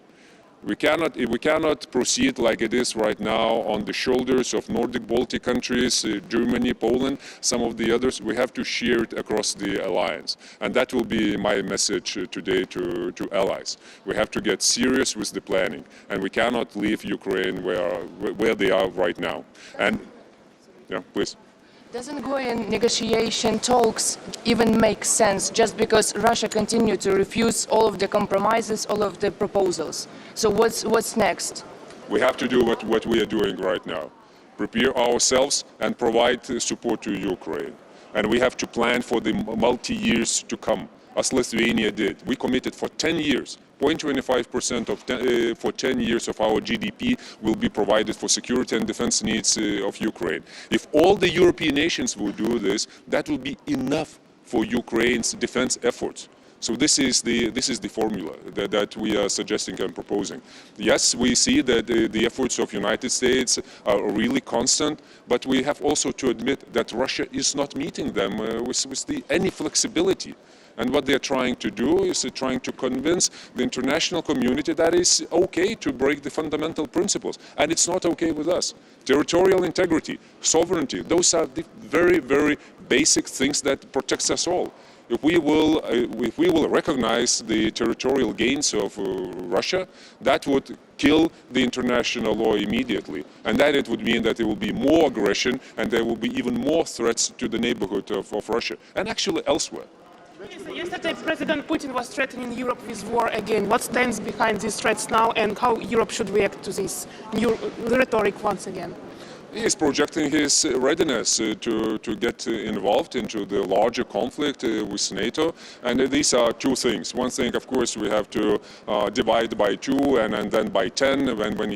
Speaker 14: We cannot proceed like it is right now on the shoulders of Nordic Baltic countries, Germany, Poland, some of the others. We have to share it across the alliance. And that will be my message today to allies. We have to get serious with the planning. And we cannot leave Ukraine where they are right now. And, yeah, please.
Speaker 16: Doesn't Cohen negotiation talks even make sense just because Russia continued to refuse all of the compromises, all of the proposals? So what's next?
Speaker 14: We have to do what we are doing right now. Prepare ourselves and provide support to Ukraine. And we have to plan for the multi-years to come, as Lithuania did. We committed for 10 years. 0.25% for 10 years of our GDP will be provided for security and defense needs of Ukraine. If all the European nations will do this, that will be enough for Ukraine's defense efforts. So this is the formula that we are suggesting and proposing. Yes, we see that the efforts of United States are really constant, but we have also to admit that Russia is not meeting them with any flexibility. And what they're trying to do is trying to convince the international community that it's okay to break the fundamental principles. And it's not okay with us. Territorial integrity, sovereignty, those are the very, very basic things that protects us all. If we will recognize the territorial gains of Russia, that would kill the international law immediately. And that it would mean that there will be more aggression and there will be even more threats to the neighborhood of Russia and actually elsewhere.
Speaker 18: Yesterday, President Putin was threatening Europe with war again. What stands behind these threats now, and how Europe should react to this new rhetoric once again?
Speaker 14: He is projecting his readiness to get involved into the larger conflict with NATO. And these are two things. One thing, of course, we have to divide by 2 and then by 10 when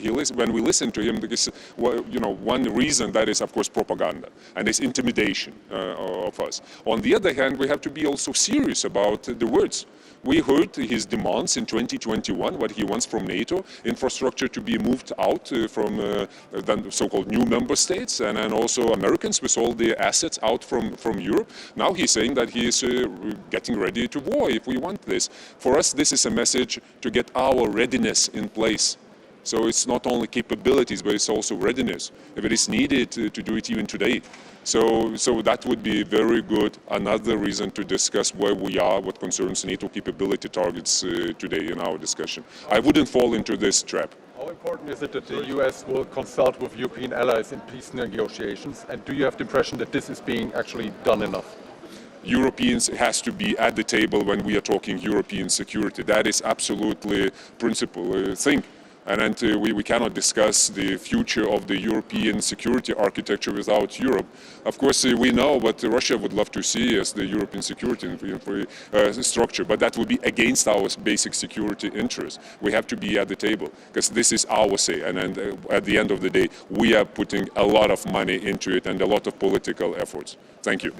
Speaker 14: we listen to him. Because, one reason that is, of course, propaganda and it's intimidation of us. On the other hand, we have to be also serious about the words. We heard his demands in 2021, what he wants from NATO, infrastructure to be moved out from the so-called new member states, and also Americans with all the assets out from Europe. Now he's saying that he is getting ready to war if we want this. For us, this is a message to get our readiness in place. So it's not only capabilities, but it's also readiness, if it is needed to do it even today. So that would be very good, another reason to discuss where we are, what concerns NATO capability targets today in our discussion. I wouldn't fall into this trap.
Speaker 5: How important is it that the US will consult with European allies in peace negotiations? And do you have the impression that this is being actually done enough?
Speaker 14: Europeans has to be at the table when we are talking European security. That is absolutely principal thing. And we cannot discuss the future of the European security architecture without Europe. Of course, we know what Russia would love to see as the European security structure, but that would be against our basic security interests. We have to be at the table, because this is our say. And at the end of the day, we are putting a lot of money into it and a lot of political efforts. Thank you.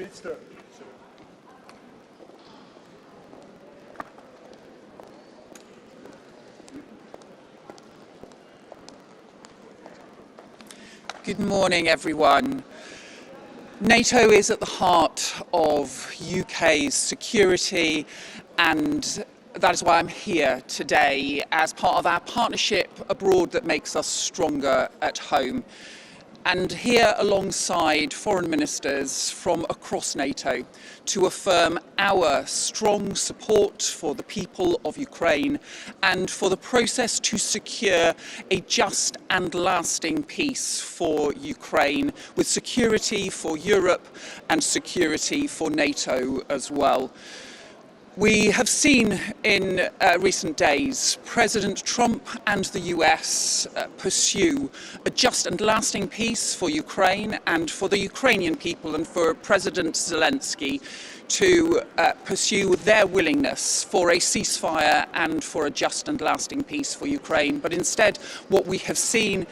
Speaker 19: Good morning, everyone. NATO is at the heart of UK's security, and that is why I'm here today as part of our partnership abroad that makes us stronger at home. And here alongside foreign ministers from across NATO to affirm our strong support for the people of Ukraine and for the process to secure a just and lasting peace for Ukraine, with security for Europe and security for NATO as well. We have seen in recent days President Trump and the US pursue a just and lasting peace for Ukraine and for the Ukrainian people, and for President Zelensky to pursue their willingness for a ceasefire and for a just and lasting peace for Ukraine. But instead, what we have seen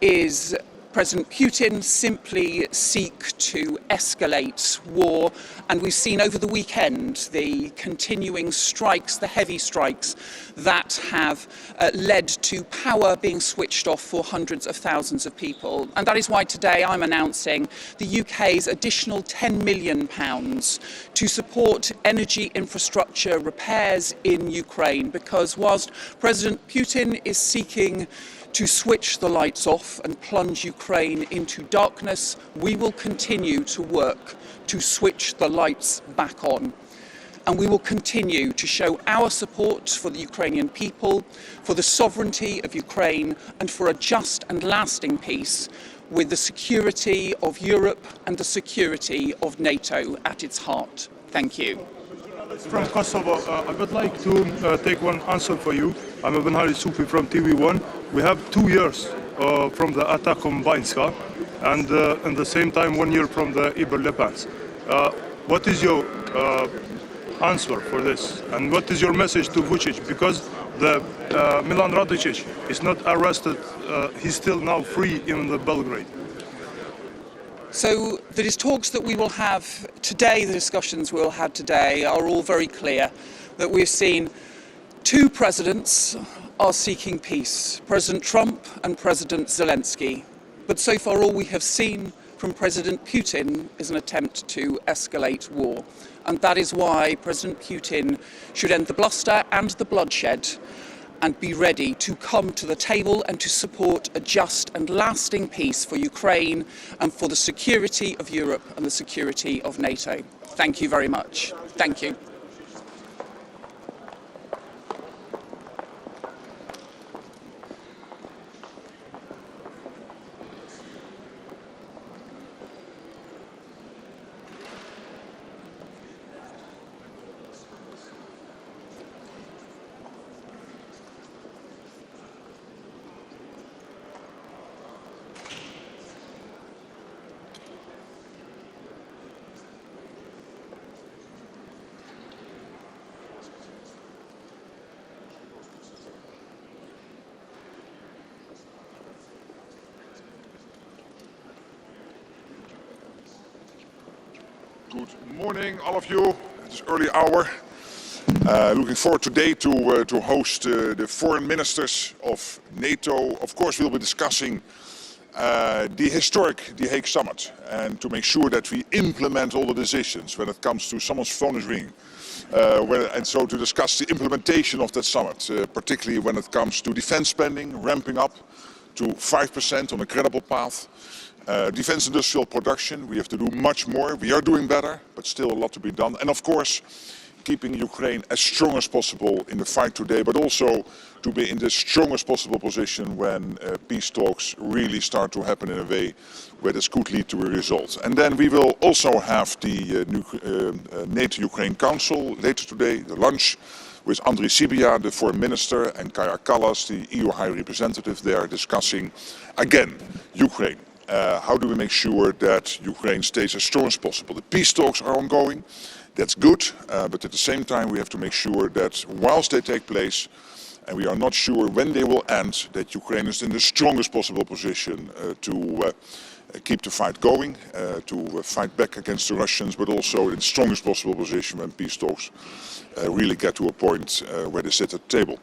Speaker 19: is President Putin simply seek to escalate war, and we've seen over the weekend the continuing strikes, the heavy strikes that have led to power being switched off for hundreds of thousands of people. And that is why today I'm announcing the UK's additional £10 million to support energy infrastructure repairs in Ukraine, because whilst President Putin is seeking to switch the lights off and plunge Ukraine into darkness, we will continue to work to switch the lights back on. And we will continue to show our support for the Ukrainian people, for the sovereignty of Ukraine, and for a just and lasting peace, with the security of Europe and the security of NATO at its heart. Thank you.
Speaker 20: From Kosovo, I would like to take one answer for you. I'm Ibn Hari Sufi from TV1. We have 2 years from the attack on Bainska, and at the same time 1 year from the Iber-Lepans. What is your answer for this? And what is your message to Vučić? Because the Milan Radicic is not arrested, he's still now free in the Belgrade.
Speaker 19: So the talks that we will have today, the discussions we'll have today, are all very clear that we've seen 2 presidents are seeking peace, President Trump and President Zelensky. But so far all we have seen from President Putin is an attempt to escalate war. And that is why President Putin should end the bluster and the bloodshed and be ready to come to the table and to support a just and lasting peace for Ukraine and for the security of Europe and the security of NATO. Thank you very much. Thank you.
Speaker 21: Good morning, all of you. It's early hour. Looking forward today to host the foreign ministers of NATO. Of course, we'll be discussing the historic The Hague summit and to make sure that we implement all the decisions when it comes to someone's phone is ringing. And so to discuss the implementation of that summit, particularly when it comes to defense spending, ramping up to 5% on a credible path. Defense industrial production, we have to do much more. We are doing better, but still a lot to be done. And of course, keeping Ukraine as strong as possible in the fight today, but also to be in the strongest possible position when peace talks really start to happen in a way where this could lead to a result. And then we will also have the NATO-Ukraine Council later today, the lunch, with Andriy Sybiha, the foreign minister, and Kaja Kallas, the EU High Representative. They are discussing, again, Ukraine. How do we make sure that Ukraine stays as strong as possible? The peace talks are ongoing, that's good, but at the same time we have to make sure that whilst they take place, and we are not sure when they will end, that Ukraine is in the strongest possible position to keep the fight going, to fight back against the Russians, but also in the strongest possible position when peace talks really get to a point where they sit at the table.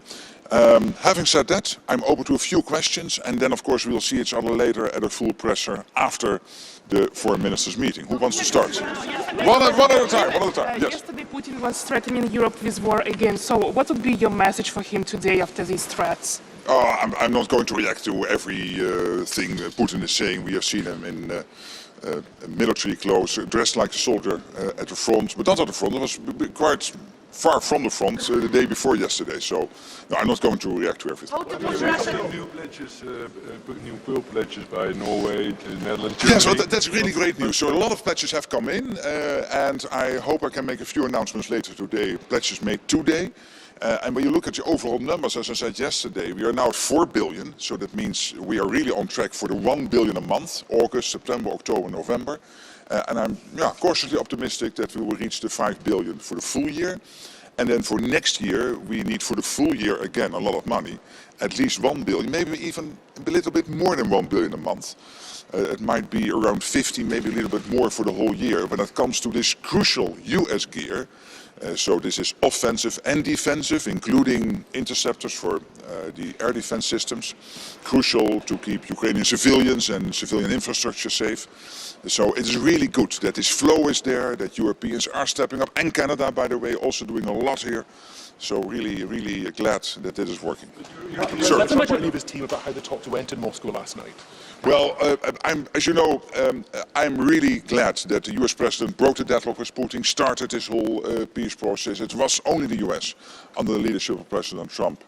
Speaker 21: Having said that, I'm open to a few questions, and then of course we'll see each other later at a full presser after the foreign ministers meeting. Who wants to start? One at a time, yes.
Speaker 18: Yesterday Putin was threatening Europe with war again, so what would be your message for him today after these threats?
Speaker 21: I'm not going to react to everything Putin is saying. We have seen him in military clothes, dressed like a soldier at the front, but not at the front. It was quite far from the front the day before yesterday, so no, I'm not going to react to everything.
Speaker 14: New pledges by Norway, the Netherlands.
Speaker 21: Yes, so that's really great news. So a lot of pledges have come in, and I hope I can make a few announcements later today. Pledges made today. And when you look at the overall numbers, as I said yesterday, we are now at 4 billion. So that means we are really on track for the 1 billion a month, August, September, October, November. And I'm cautiously optimistic that we will reach the 5 billion for the full year. And then for next year, we need for the full year, again, a lot of money, at least 1 billion, maybe even a little bit more than 1 billion a month. It might be around 50, maybe a little bit more for the whole year. When it comes to this crucial US gear, so this is offensive and defensive, including interceptors for the air defense systems, crucial to keep Ukrainian civilians and civilian infrastructure safe. So it is really good that this flow is there, that Europeans are stepping up, and Canada, by the way, also doing a lot here. So really, really glad that this is working.
Speaker 1: Let's talk about Aliev's team about how the talks went in Moscow last night.
Speaker 21: Well, as you know, I'm really glad that the US president broke the deadlock with Putin, started this whole peace process. It was only the US, under the leadership of President Trump,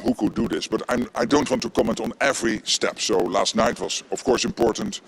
Speaker 21: who could do this. But I don't want to comment on every step. So last night was, of course, important.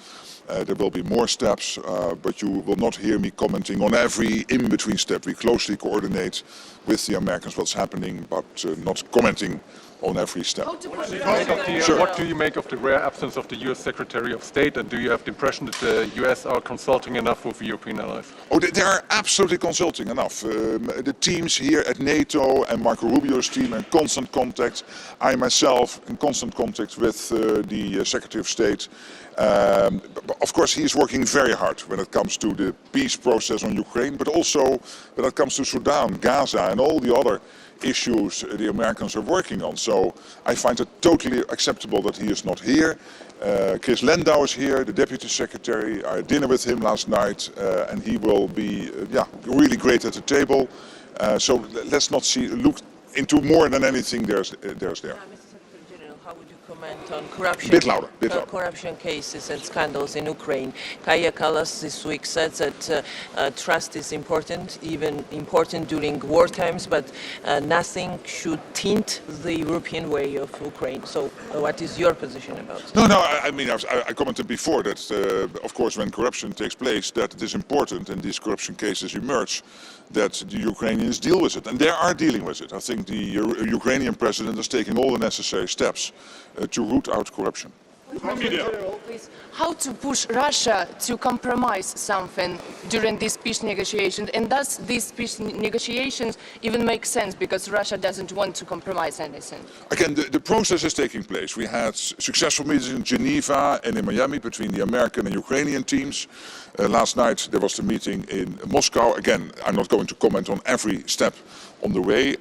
Speaker 21: There will be more steps, but you will not hear me commenting on every in-between step. We closely coordinate with the Americans what's happening, but not commenting on every step.
Speaker 5: What do you make of the rare absence of the US Secretary of State, and do you have the impression that the US are consulting enough with European allies?
Speaker 21: Oh, they are absolutely consulting enough. The teams here at NATO and Marco Rubio's team are in constant contact. I myself in constant contact with the Secretary of State. Of course, he is working very hard when it comes to the peace process on Ukraine, but also when it comes to Sudan, Gaza, and all the other issues the Americans are working on. So I find it totally acceptable that he is not here. Chris Lendau is here, the Deputy Secretary. I had dinner with him last night, and he will be really great at the table. So let's not look into more than anything there's there.
Speaker 6: Comment on corruption,
Speaker 21: Bit louder.
Speaker 6: Corruption cases and scandals in Ukraine. Kaja Kallas this week said that trust is important, even important during war times, but nothing should taint the European way of Ukraine. So what is your position about it?
Speaker 21: No, I mean, I commented before that, of course, when corruption takes place, that it is important, and these corruption cases emerge, that the Ukrainians deal with it. And they are dealing with it. I think the Ukrainian president is taking all the necessary steps to root out corruption.
Speaker 16: How to push Russia to compromise something during these peace negotiations, and does these peace negotiations even make sense because Russia doesn't want to compromise anything?
Speaker 21: Again, the process is taking place. We had successful meetings in Geneva and in Miami between the American and Ukrainian teams. Last night there was the meeting in Moscow. Again, I'm not going to comment on every step on the way.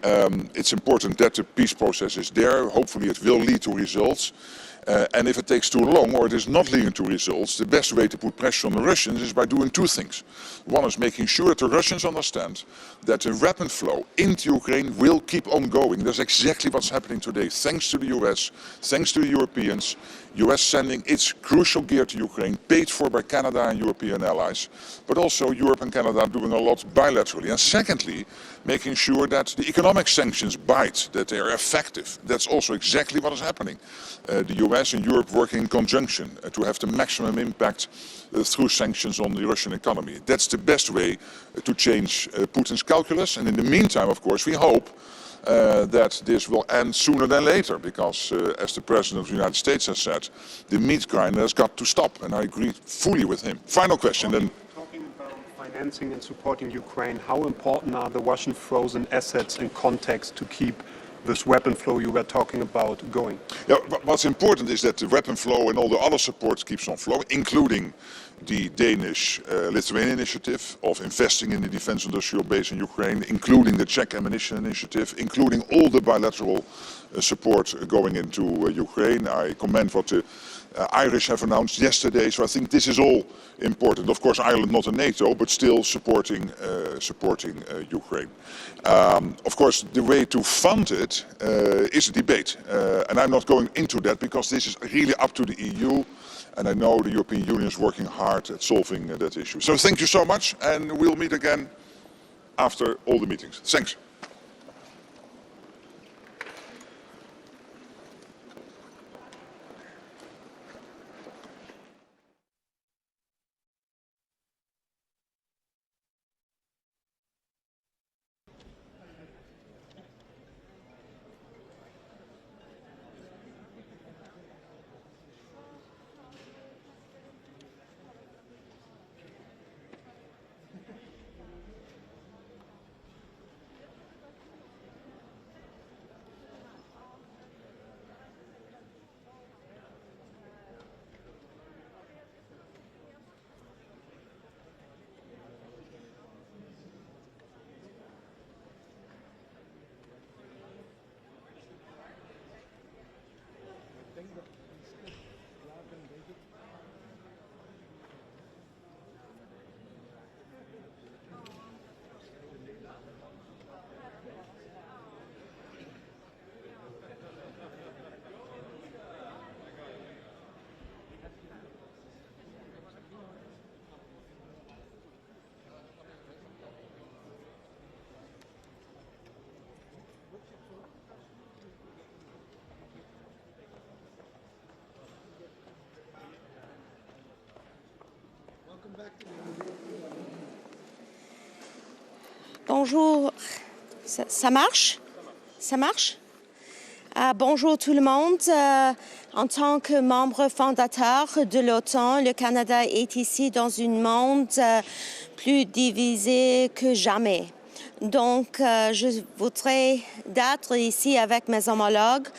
Speaker 21: It's important that the peace process is there. Hopefully it will lead to results. And if it takes too long or it is not leading to results, the best way to put pressure on the Russians is by doing two things. One is making sure that the Russians understand that the weapon flow into Ukraine will keep on going. That's exactly what's happening today, thanks to the US, thanks to the Europeans. US sending its crucial gear to Ukraine, paid for by Canada and European allies, but also Europe and Canada are doing a lot bilaterally. And secondly, making sure that the economic sanctions bite, that they are effective. That's also exactly what is happening. The US and Europe working in conjunction to have the maximum impact through sanctions on the Russian economy. That's the best way to change Putin's calculus. And in the meantime, of course, we hope that this will end sooner than later, because as the President of the United States has said, the meat grinder has got to stop, and I agree fully with him. Final question then.
Speaker 9: Talking about financing and supporting Ukraine, how important are the Russian frozen assets in context to keep this weapon flow you were talking about going?
Speaker 21: Yeah, what's important is that the weapon flow and all the other support keeps on flowing, including the Danish-Lithuanian initiative of investing in the defense industrial base in Ukraine, including the Czech ammunition initiative, including all the bilateral support going into Ukraine. I commend what the Irish have announced yesterday, so I think this is all important. Of course, Ireland not in NATO, but still supporting Ukraine. Of course, the way to fund it is a debate, and I'm not going into that because this is really up to the EU. And I know the European Union is working hard at solving that issue. So thank you so much, and we'll meet again after all the meetings. Thanks.
Speaker 3: Bonjour, ça marche? Ça marche? Bonjour tout le monde. En tant que membre fondateur de l'OTAN, le Canada est ici dans un monde plus divisé que jamais. Donc, je voudrais d'être ici avec mes homologues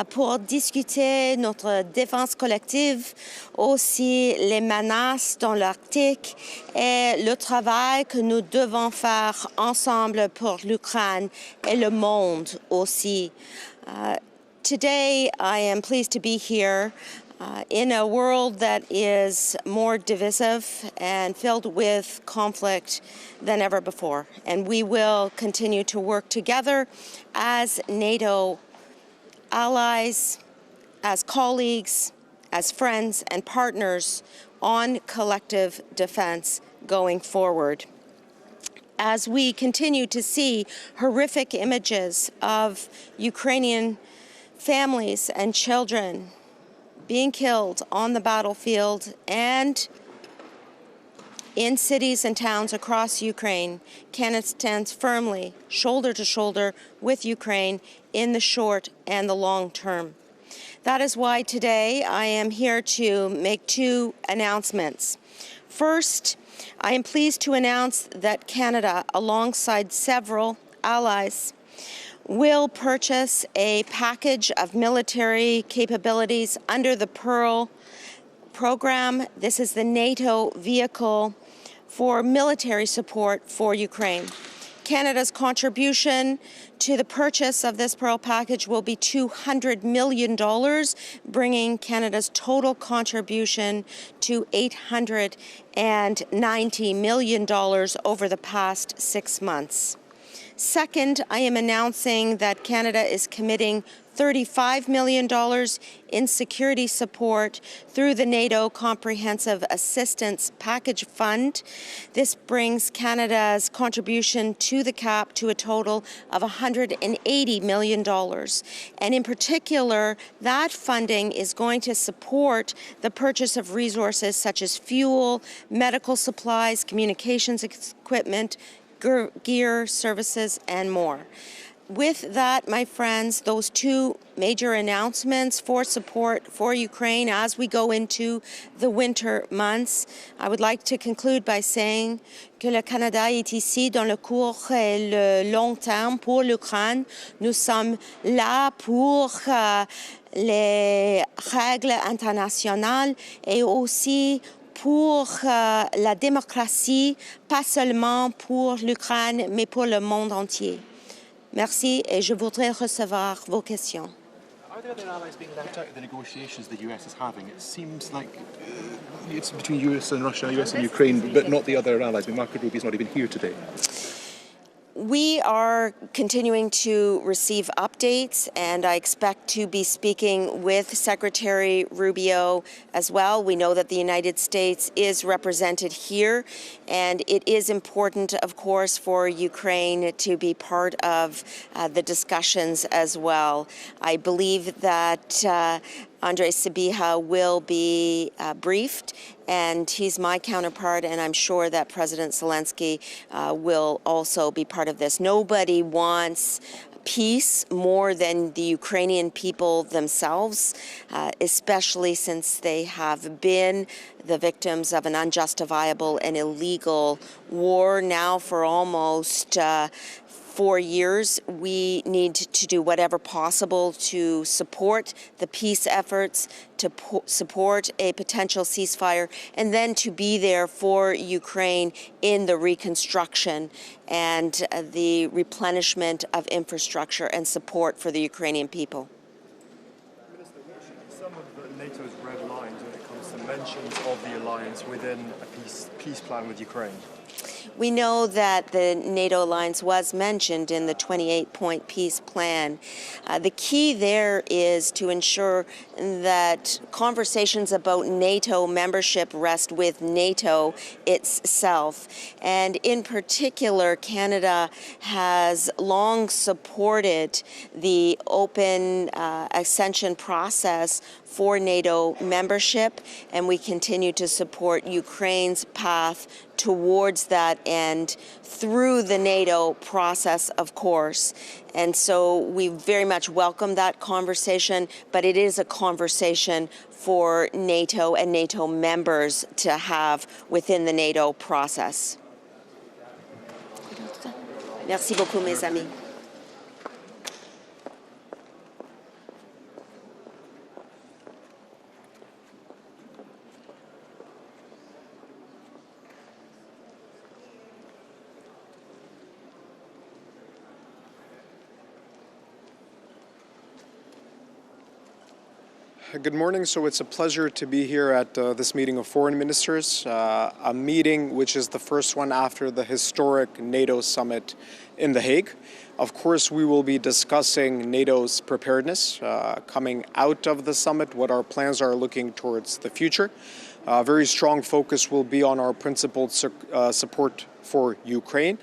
Speaker 3: pour discuter notre défense collective, aussi les menaces dans l'Arctique et le travail que nous devons faire ensemble pour l'Ukraine et le monde aussi. Today, I am pleased to be here in a world that is more divisive and filled with conflict than ever before. And we will continue to work together as NATO allies, as colleagues, as friends and partners on collective defense going forward. As we continue to see horrific images of Ukrainian families and children being killed on the battlefield and in cities and towns across Ukraine, Canada stands firmly, shoulder to shoulder with Ukraine in the short and the long term. That is why today I am here to make two announcements. First, I am pleased to announce that Canada, alongside several allies, will purchase a package of military capabilities under the Pearl program. This is the NATO vehicle for military support for Ukraine. Canada's contribution to the purchase of this Pearl package will be $200 million, bringing Canada's total contribution to $890 million over the past 6 months. Second, I am announcing that Canada is committing $35 million in security support through the NATO Comprehensive Assistance Package Fund. This brings Canada's contribution to the cap to a total of $180 million. And in particular, that funding is going to support the purchase of resources such as fuel, medical supplies, communications equipment, gear, services, and more. With that, my friends, those two major announcements for support for Ukraine as we go into the winter months, I would like to conclude by saying que le Canada est ici dans le court et le long terme pour l'Ukraine. Nous sommes là pour les règles internationales et aussi pour la démocratie, pas seulement pour l'Ukraine, mais pour le monde entier. Merci et je voudrais recevoir vos questions.
Speaker 1: Are there other allies being left out of the negotiations the US is having? It seems like it's between US and Russia, US and Ukraine, but not the other allies. I mean, Marco Rubio's not even here today.
Speaker 3: We are continuing to receive updates, and I expect to be speaking with Secretary Rubio as well. We know that the United States is represented here, and it is important, of course, for Ukraine to be part of the discussions as well. I believe that Andrei Sybiha will be briefed, and he's my counterpart, and I'm sure that President Zelensky will also be part of this. Nobody wants peace more than the Ukrainian people themselves, especially since they have been the victims of an unjustifiable and illegal war now for almost 4 years. We need to do whatever possible to support the peace efforts, to support a potential ceasefire, and then to be there for Ukraine in the reconstruction and the replenishment of infrastructure and support for the Ukrainian people.
Speaker 22: Minister, what should be some of NATO's red lines when it comes to mentions of the alliance within a peace plan with Ukraine?
Speaker 3: We know that the NATO alliance was mentioned in the 28-point peace plan. The key there is to ensure that conversations about NATO membership rest with NATO itself. And in particular, Canada has long supported the open accession process for NATO membership, and we continue to support Ukraine's path towards that end through the NATO process, of course. And so we very much welcome that conversation, but it is a conversation for NATO and NATO members to have within the NATO process. Merci beaucoup, mes amis.
Speaker 4: Good morning. So it's a pleasure to be here at this meeting of foreign ministers, a meeting which is the first one after the historic NATO summit in The Hague. Of course, we will be discussing NATO's preparedness coming out of the summit, what our plans are looking towards the future. A very strong focus will be on our principled support for Ukraine.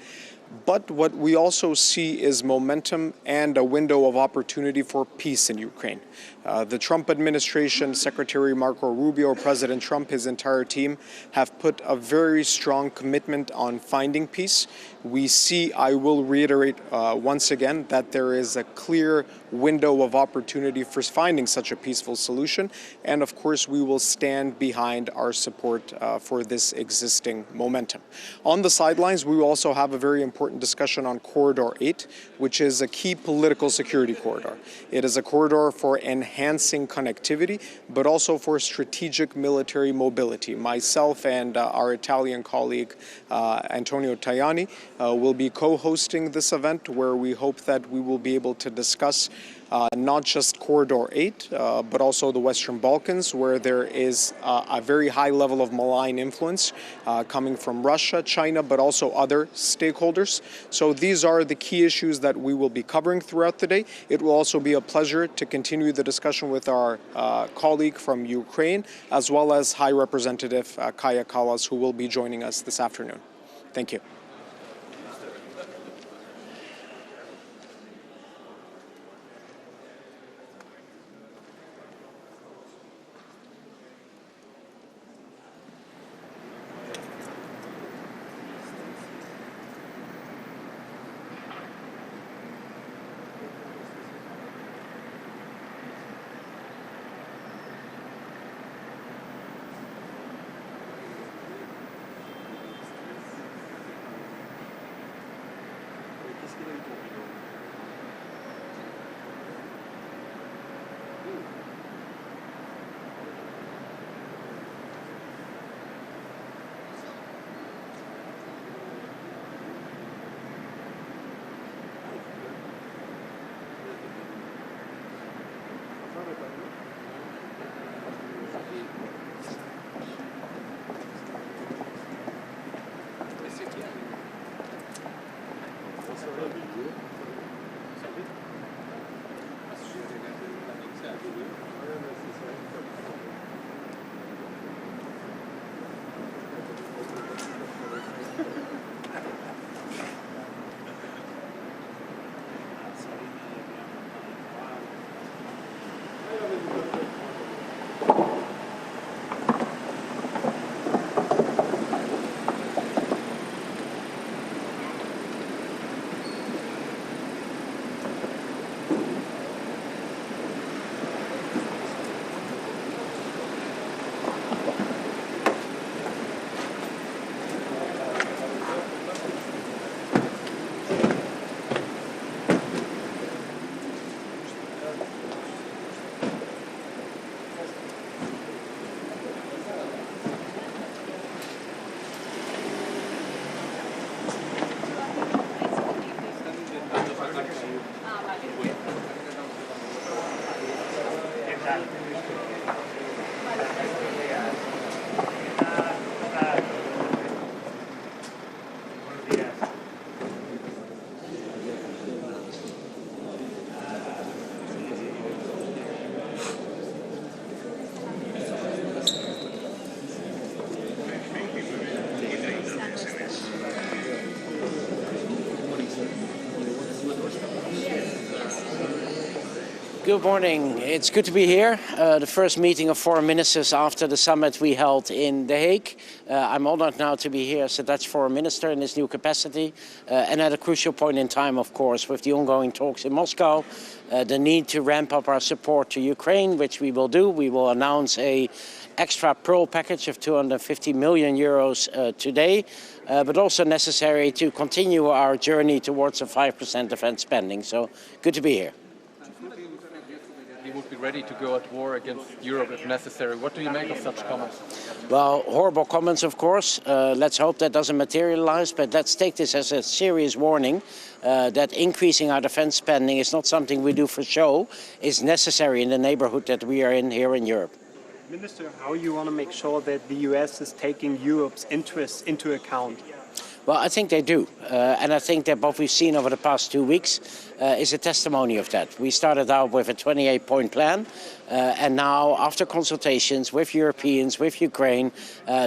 Speaker 4: But what we also see is momentum and a window of opportunity for peace in Ukraine. The Trump administration, Secretary Marco Rubio, President Trump, his entire team have put a very strong commitment on finding peace. We see, I will reiterate once again, that there is a clear window of opportunity for finding such a peaceful solution. And of course, we will stand behind our support for this existing momentum. On the sidelines, we will also have a very important discussion on Corridor 8, which is a key political security corridor. It is a corridor for enhancing connectivity, but also for strategic military mobility. Myself and our Italian colleague, Antonio Tajani, will be co-hosting this event, where we hope that we will be able to discuss not just Corridor 8, but also the Western Balkans, where there is a very high level of malign influence coming from Russia, China, but also other stakeholders. So these are the key issues that we will be covering throughout the day. It will also be a pleasure to continue the discussion with our colleague from Ukraine, as well as High Representative Kaja Kallas, who will be joining us this afternoon. Thank you.
Speaker 7: Good morning. It's good to be here. The first meeting of foreign ministers after the summit we held in The Hague. I'm honored now to be here as the Dutch foreign minister in this new capacity, and at a crucial point in time, of course, with the ongoing talks in Moscow, the need to ramp up our support to Ukraine, which we will do. We will announce an extra Pearl package of 250 million euros today, but also necessary to continue our journey towards a 5% defense spending. So good to be here.
Speaker 5: He would be ready to go at war against Europe if necessary. What do you make of such comments?
Speaker 7: Well, horrible comments, of course. Let's hope that doesn't materialize, but let's take this as a serious warning that increasing our defense spending is not something we do for show. It's necessary in the neighborhood that we are in here in Europe.
Speaker 10: Minister, how you want to make sure that the US is taking Europe's interests into account?
Speaker 7: Well, I think they do. And I think that what we've seen over the past 2 weeks is a testimony of that. We started out with a 28-point plan. And now, after consultations with Europeans, with Ukraine,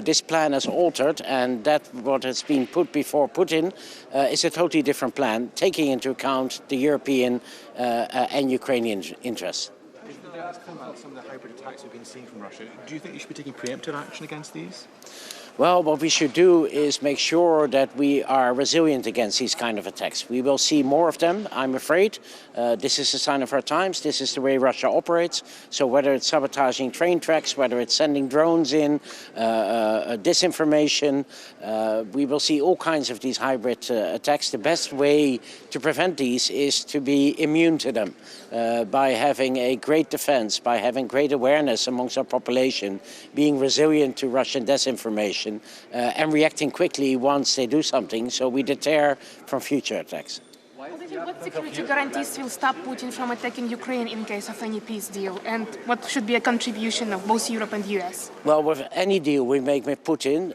Speaker 7: this plan has altered. And that what has been put before Putin is a totally different plan, taking into account the European and Ukrainian interests.
Speaker 1: Some of the hybrid attacks we've been seeing from Russia, do you think you should be taking preemptive action against these?
Speaker 7: Well, what we should do is make sure that we are resilient against these kind of attacks. We will see more of them, I'm afraid. This is a sign of our times. This is the way Russia operates. So whether it's sabotaging train tracks, whether it's sending drones in, disinformation, we will see all kinds of these hybrid attacks. The best way to prevent these is to be immune to them by having a great defense, by having great awareness amongst our population, being resilient to Russian disinformation, and reacting quickly once they do something, so we deter from future attacks.
Speaker 18: What security guarantees will stop Putin from attacking Ukraine in case of any peace deal? And what should be a contribution of both Europe and the US?
Speaker 7: Well, with any deal we make with Putin,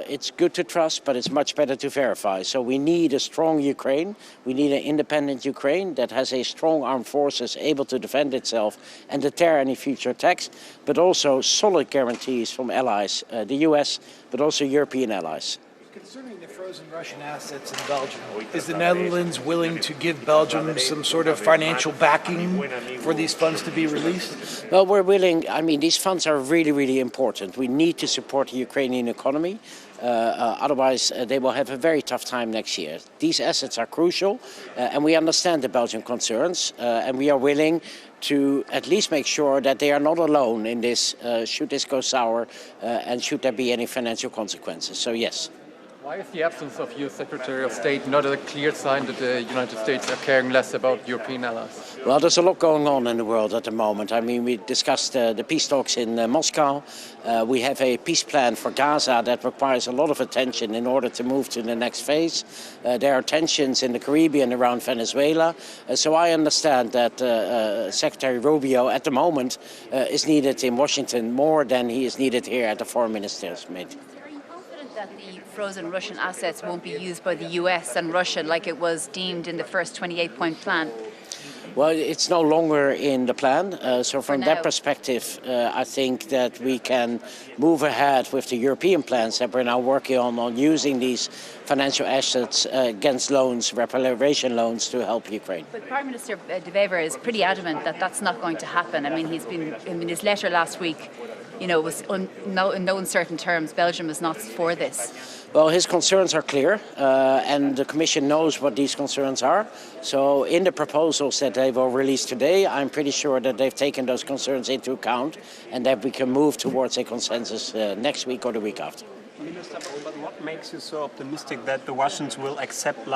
Speaker 7: it's good to trust, but it's much better to verify. So we need a strong Ukraine. We need an independent Ukraine that has a strong armed forces able to defend itself and deter any future attacks, but also solid guarantees from allies, the US, but also European allies.
Speaker 12: Concerning the frozen Russian assets in Belgium, is the Netherlands willing to give Belgium some sort of financial backing for these funds to be released?
Speaker 7: Well, we're willing. I mean, these funds are really, really important. We need to support the Ukrainian economy. Otherwise, they will have a very tough time next year. These assets are crucial, and we understand the Belgian concerns, and we are willing to at least make sure that they are not alone in this, should this go sour, and should there be any financial consequences. So, yes.
Speaker 5: Why is the absence of your Secretary of State not a clear sign that the United States are caring less about European allies?
Speaker 7: Well, there's a lot going on in the world at the moment. I mean, we discussed the peace talks in Moscow. We have a peace plan for Gaza that requires a lot of attention in order to move to the next phase. There are tensions in the Caribbean around Venezuela. So I understand that Secretary Rubio at the moment is needed in Washington more than he is needed here at the foreign ministers' meeting.
Speaker 23: That the frozen Russian assets won't be used by the US and Russia like it was deemed in the first 28-point plan?
Speaker 7: Well, it's no longer in the plan. So from that perspective, I think that we can move ahead with the European plans that we're now working on using these financial assets against loans, reparation loans, to help Ukraine.
Speaker 23: But Prime Minister De Wever is pretty adamant that that's not going to happen. I mean, he's been in his letter last week, you know, was in no uncertain terms, Belgium is not for this.
Speaker 7: Well, his concerns are clear, and the Commission knows what these concerns are. So in the proposals that they will release today, I'm pretty sure that they've taken those concerns into account and that we can move towards a consensus next week or the week after.
Speaker 10: Minister, but what makes you so optimistic that the Russians will accept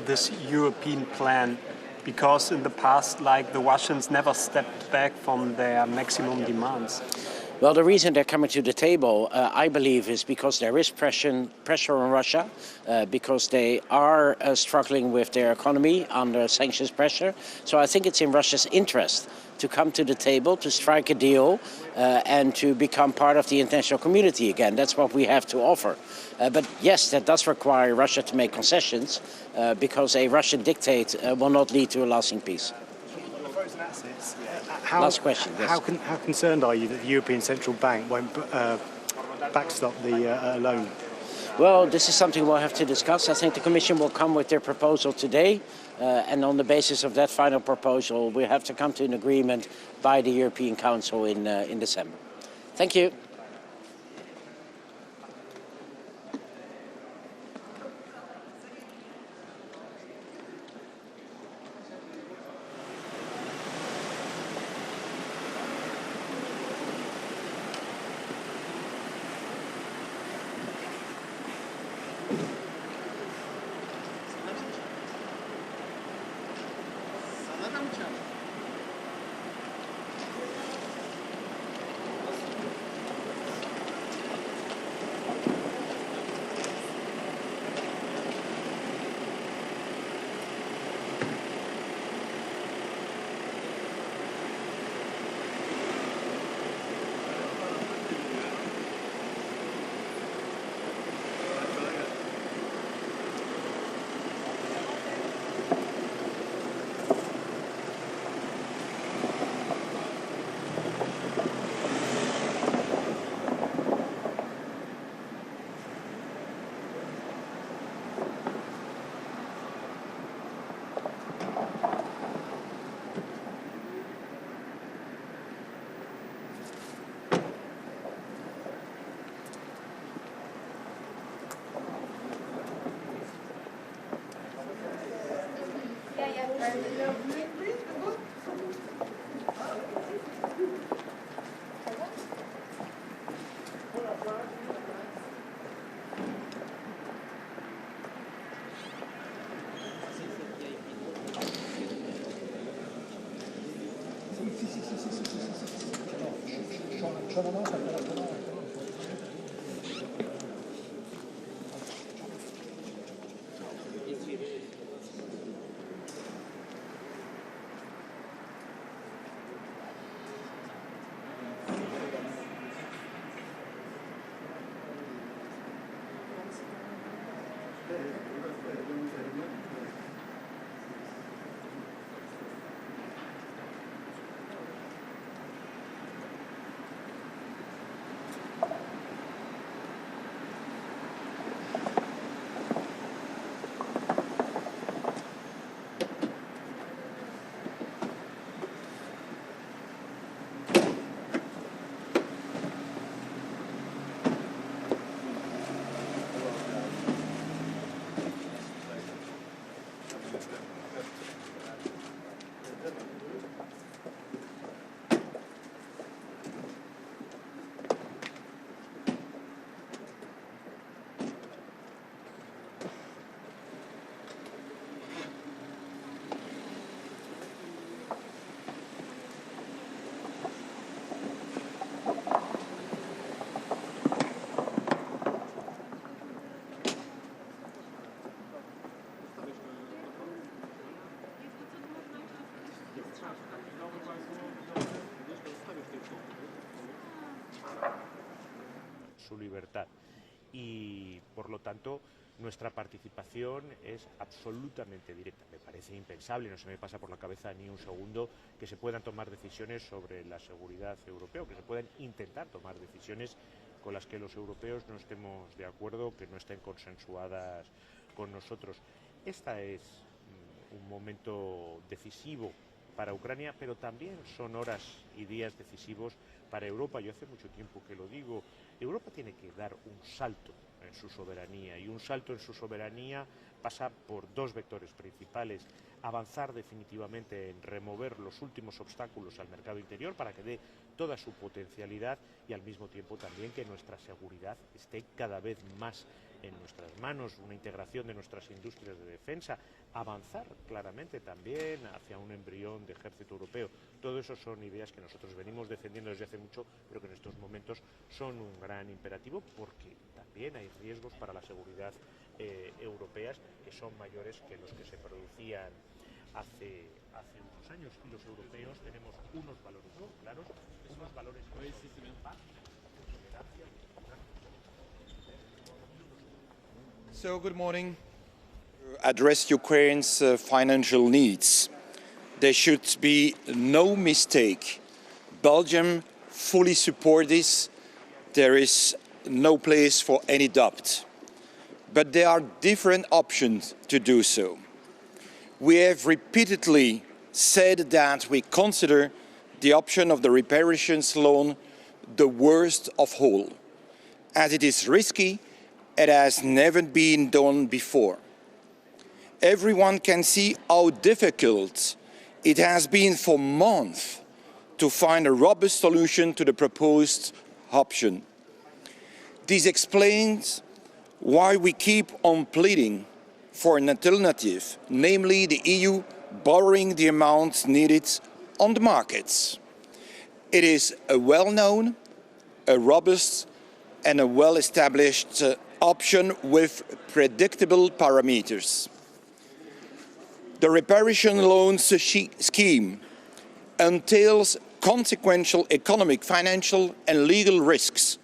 Speaker 10: this European plan? Because in the past, the Russians never stepped back from their maximum demands.
Speaker 7: Well, the reason they're coming to the table, I believe, is because there is pressure on Russia, because they are struggling with their economy under sanctions pressure. So I think it's in Russia's interest to come to the table, to strike a deal, and to become part of the international community again. That's what we have to offer. But yes, that does require Russia to make concessions, because a Russian dictate will not lead to a lasting peace. Last question. Yes.
Speaker 10: How concerned are you that the European Central Bank won't backstop the loan?
Speaker 7: Well, this is something we'll have to discuss. I think the Commission will come with their proposal today, and on the basis of that final proposal, we have to come to an agreement by the European Council in December. Thank you.
Speaker 8: Su libertad y por lo tanto nuestra participación es absolutamente directa. Me parece impensable, no se me pasa por la cabeza ni un segundo que se puedan tomar decisiones sobre la seguridad europea, que se puedan intentar tomar decisiones con las que los europeos no estemos de acuerdo, que no estén consensuadas con nosotros. Este es un momento decisivo para Ucrania, pero también son horas y días decisivos para Europa. Yo hace mucho tiempo que lo digo, Europa tiene que dar un salto en su soberanía, y un salto en su soberanía pasa por dos vectores principales: avanzar definitivamente en remover los últimos obstáculos al mercado interior para que dé toda su potencialidad, y al mismo tiempo también que nuestra seguridad esté cada vez más en nuestras manos, una integración de nuestras industrias de defensa, avanzar claramente también hacia un embrión de ejército europeo. Todo eso son ideas que nosotros venimos defendiendo desde hace mucho, pero que en estos momentos son un gran imperativo, porque también hay riesgos para la seguridad europeas que son mayores que los que se producían hace unos años, y los europeos tenemos unos valores muy claros, unos valores de paz, tolerancia.
Speaker 11: So, good morning. Address Ukraine's financial needs. There should be no mistake. Belgium fully supports this. There is no place for any doubt. but there are different options to do so. We have repeatedly said that we consider the option of the reparations loan the worst of all, as it is risky and has never been done before. Everyone can see how difficult it has been for months to find a robust solution to the proposed option. This explains why we keep on pleading for an alternative, namely the EU borrowing the amounts needed on the markets. It is a well-known, a robust and a well-established option with predictable parameters. The reparation loans scheme entails consequential economic, financial and legal risks.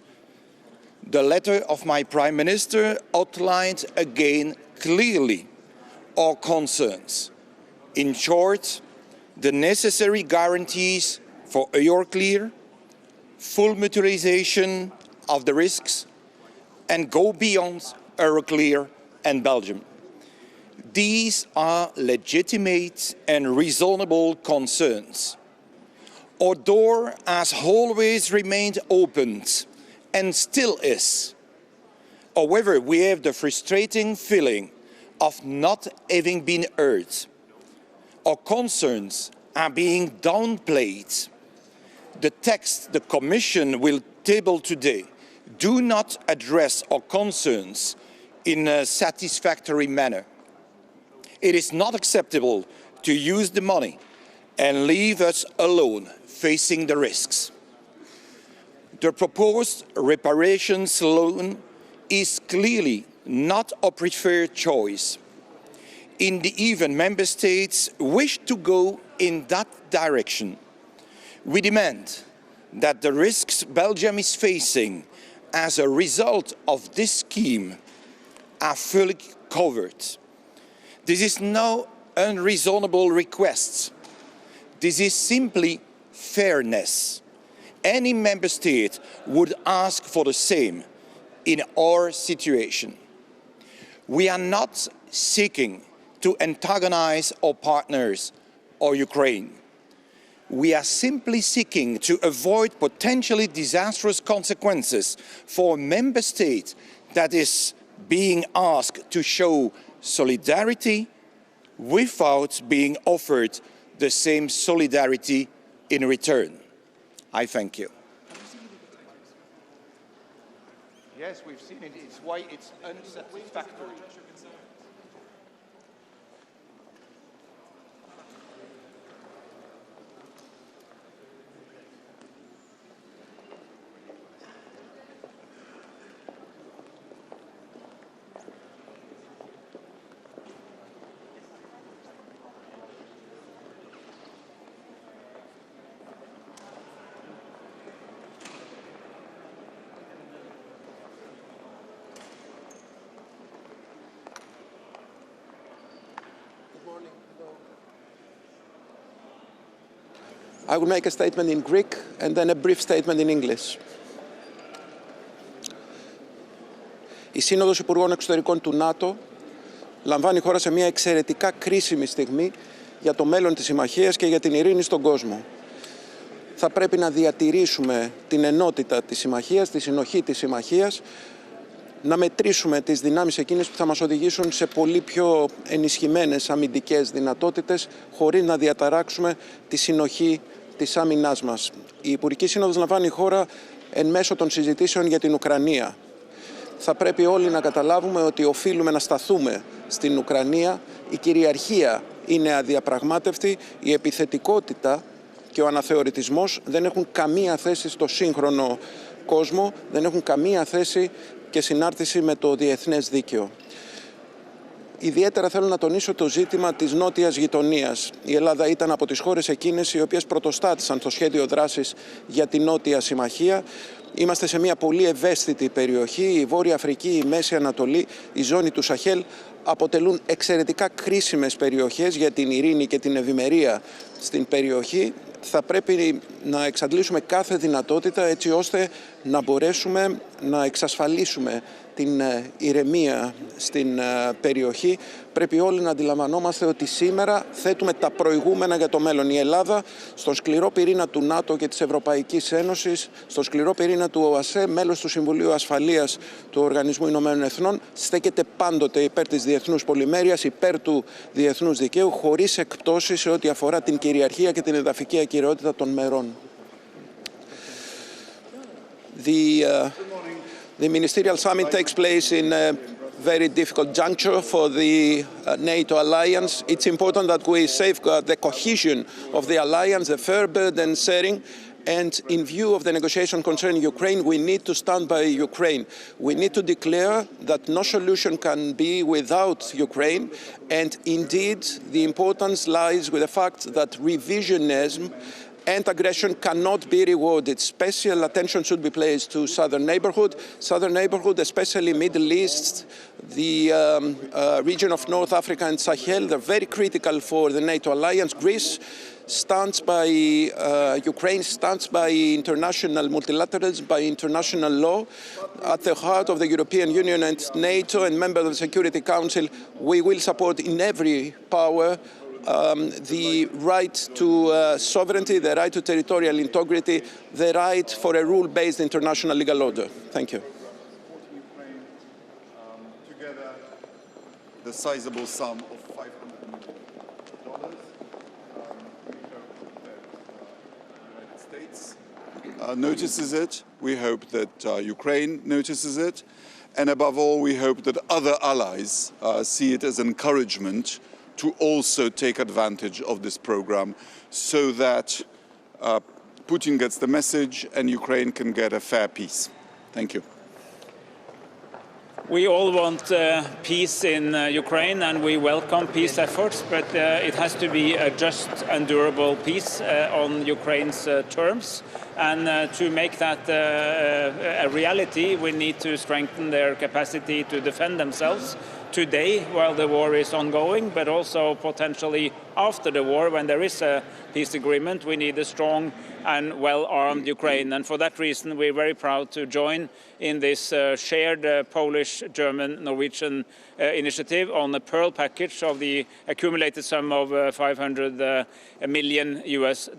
Speaker 11: The letter of my Prime Minister outlined again clearly our concerns. In short, the necessary guarantees for Euroclear, full mutualization of the risks, and go beyond Euroclear and Belgium. These are legitimate and reasonable concerns. Our door has always remained open and still is. However, we have the frustrating feeling of not having been heard. Our concerns are being downplayed. The text the Commission will table today do not address our concerns in a satisfactory manner. It is not acceptable to use the money and leave us alone facing the risks. The proposed reparations loan is clearly not a preferred choice. Even member states wish to go in that direction. We demand that the risks Belgium is facing as a result of this scheme are fully covered. This is no unreasonable request. This is simply fairness. Any member state would ask for the same in our situation. We are not seeking to antagonize our partners or Ukraine. We are simply seeking to avoid potentially disastrous consequences for a member state that is being asked to show solidarity without being offered the same solidarity in return. I thank you. Yes, we've seen it. It's why it's unsatisfactory.
Speaker 2: I will make a statement in Greek and then a brief statement in English. Η Σύνοδος Υπουργών Εξωτερικών του ΝΑΤΟ λαμβάνει χώρα σε μια εξαιρετικά κρίσιμη στιγμή για το μέλλον της συμμαχίας και για την ειρήνη στον κόσμο. Θα πρέπει να διατηρήσουμε την ενότητα της συμμαχίας, τη συνοχή της συμμαχίας, να μετρήσουμε τις δυνάμεις εκείνες που θα μας οδηγήσουν σε πολύ πιο ενισχυμένες αμυντικές δυνατότητες, χωρίς να διαταράξουμε τη συνοχή της άμυνάς μας. Η Υπουργική Σύνοδος λαμβάνει χώρα εν μέσω των συζητήσεων για την Ουκρανία. Θα πρέπει όλοι να καταλάβουμε ότι οφείλουμε να σταθούμε στην Ουκρανία. Η κυριαρχία είναι αδιαπραγμάτευτη, η επιθετικότητα και ο αναθεωρητισμός δεν έχουν καμία θέση στο σύγχρονο κόσμο, δεν έχουν καμία θέση και συνάρτηση με το διεθνές δίκαιο. Ιδιαίτερα θέλω να τονίσω το ζήτημα της νότιας γειτονίας. Η Ελλάδα ήταν από τις χώρες εκείνες οι οποίες πρωτοστάτησαν στο σχέδιο δράσης για την Νότια Συμμαχία. Είμαστε σε μια πολύ ευαίσθητη περιοχή. Η Βόρεια Αφρική, η Μέση Ανατολή, η ζώνη του Σαχέλ αποτελούν εξαιρετικά κρίσιμες περιοχές για την ειρήνη και την ευημερία στην περιοχή. Θα πρέπει να εξαντλήσουμε κάθε δυνατότητα έτσι ώστε να μπορέσουμε να εξασφαλίσουμε την ηρεμία στην περιοχή, πρέπει όλοι να αντιλαμβανόμαστε ότι σήμερα θέτουμε τα προηγούμενα για το μέλλον. Η Ελλάδα στον σκληρό πυρήνα του ΝΑΤΟ και της Ευρωπαϊκής Ένωσης, στον σκληρό πυρήνα του ΟΑΣΕ, μέλος του Συμβουλίου Ασφαλείας του Οργανισμού Ηνωμένων Εθνών, στέκεται πάντοτε υπέρ της διεθνούς πολυμέρειας, υπέρ του διεθνούς δικαίου, χωρίς εκπτώσεις σε ό,τι αφορά την κυριαρχία και την εδαφική ακεραιότητα των μερών. The ministerial summit takes place in a very difficult juncture for the NATO alliance. It's important that we safeguard the cohesion of the alliance, the fair burden sharing, and in view of the negotiation concerning Ukraine, we need to stand by Ukraine. We need to declare that no solution can be without Ukraine, and indeed the importance lies with the fact that revisionism and aggression cannot be rewarded. Special attention should be placed to southern neighborhood, especially Middle East, the region of North Africa and Sahel. They're very critical for the NATO alliance. Greece stands by, Ukraine stands by international multilateralism, by international law. At the heart of the European Union and NATO and members of the Security Council, we will support in every power the right to sovereignty, the right to territorial integrity, the right for a rule-based international legal order. Thank you.
Speaker 13: Together, the sizable sum of $500 million. We hope that the United States notices it. We hope that Ukraine notices it. And above all, we hope that other allies see it as encouragement to also take advantage of this program so that Putin gets the message and Ukraine can get a fair peace. Thank you.
Speaker 15: We all want peace in Ukraine and we welcome peace efforts, but it has to be a just and durable peace on Ukraine's terms. And to make that a reality, we need to strengthen their capacity to defend themselves today while the war is ongoing, but also potentially after the war when there is a peace agreement. We need a strong and well-armed Ukraine. And for that reason, we're very proud to join in this shared Polish, German, Norwegian initiative on the Pearl package of the accumulated sum of $500 million US,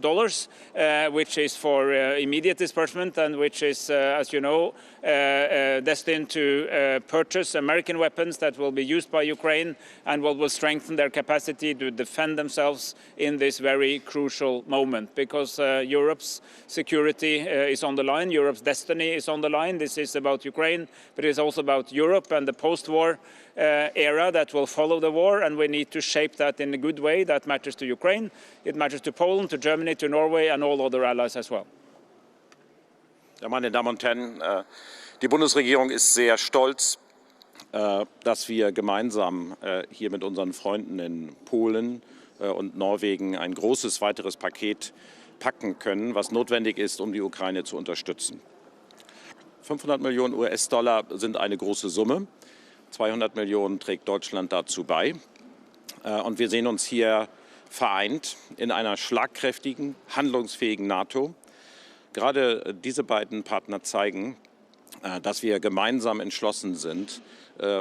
Speaker 15: which is for immediate disbursement and which is, as you know, destined to purchase American weapons that will be used by Ukraine and will strengthen their capacity to defend themselves in this very crucial moment, because Europe's security is on the line, Europe's destiny is on the line. This is about Ukraine, but it is also about Europe and the post-war era that will follow the war, and we need to shape that in a good way that matters to Ukraine, it matters to Poland, to Germany, to Norway and all other allies as well.
Speaker 17: Ja, meine Damen und Herren, die Bundesregierung ist sehr stolz, dass wir gemeinsam hier mit unseren Freunden in Polen und Norwegen ein großes weiteres Paket packen können, was notwendig ist, um die Ukraine zu unterstützen. 500 Millionen US-Dollar sind eine große Summe. 200 Millionen trägt Deutschland dazu bei. Und wir sehen uns hier vereint in einer schlagkräftigen, handlungsfähigen NATO. Gerade diese beiden Partner zeigen, dass wir gemeinsam entschlossen sind,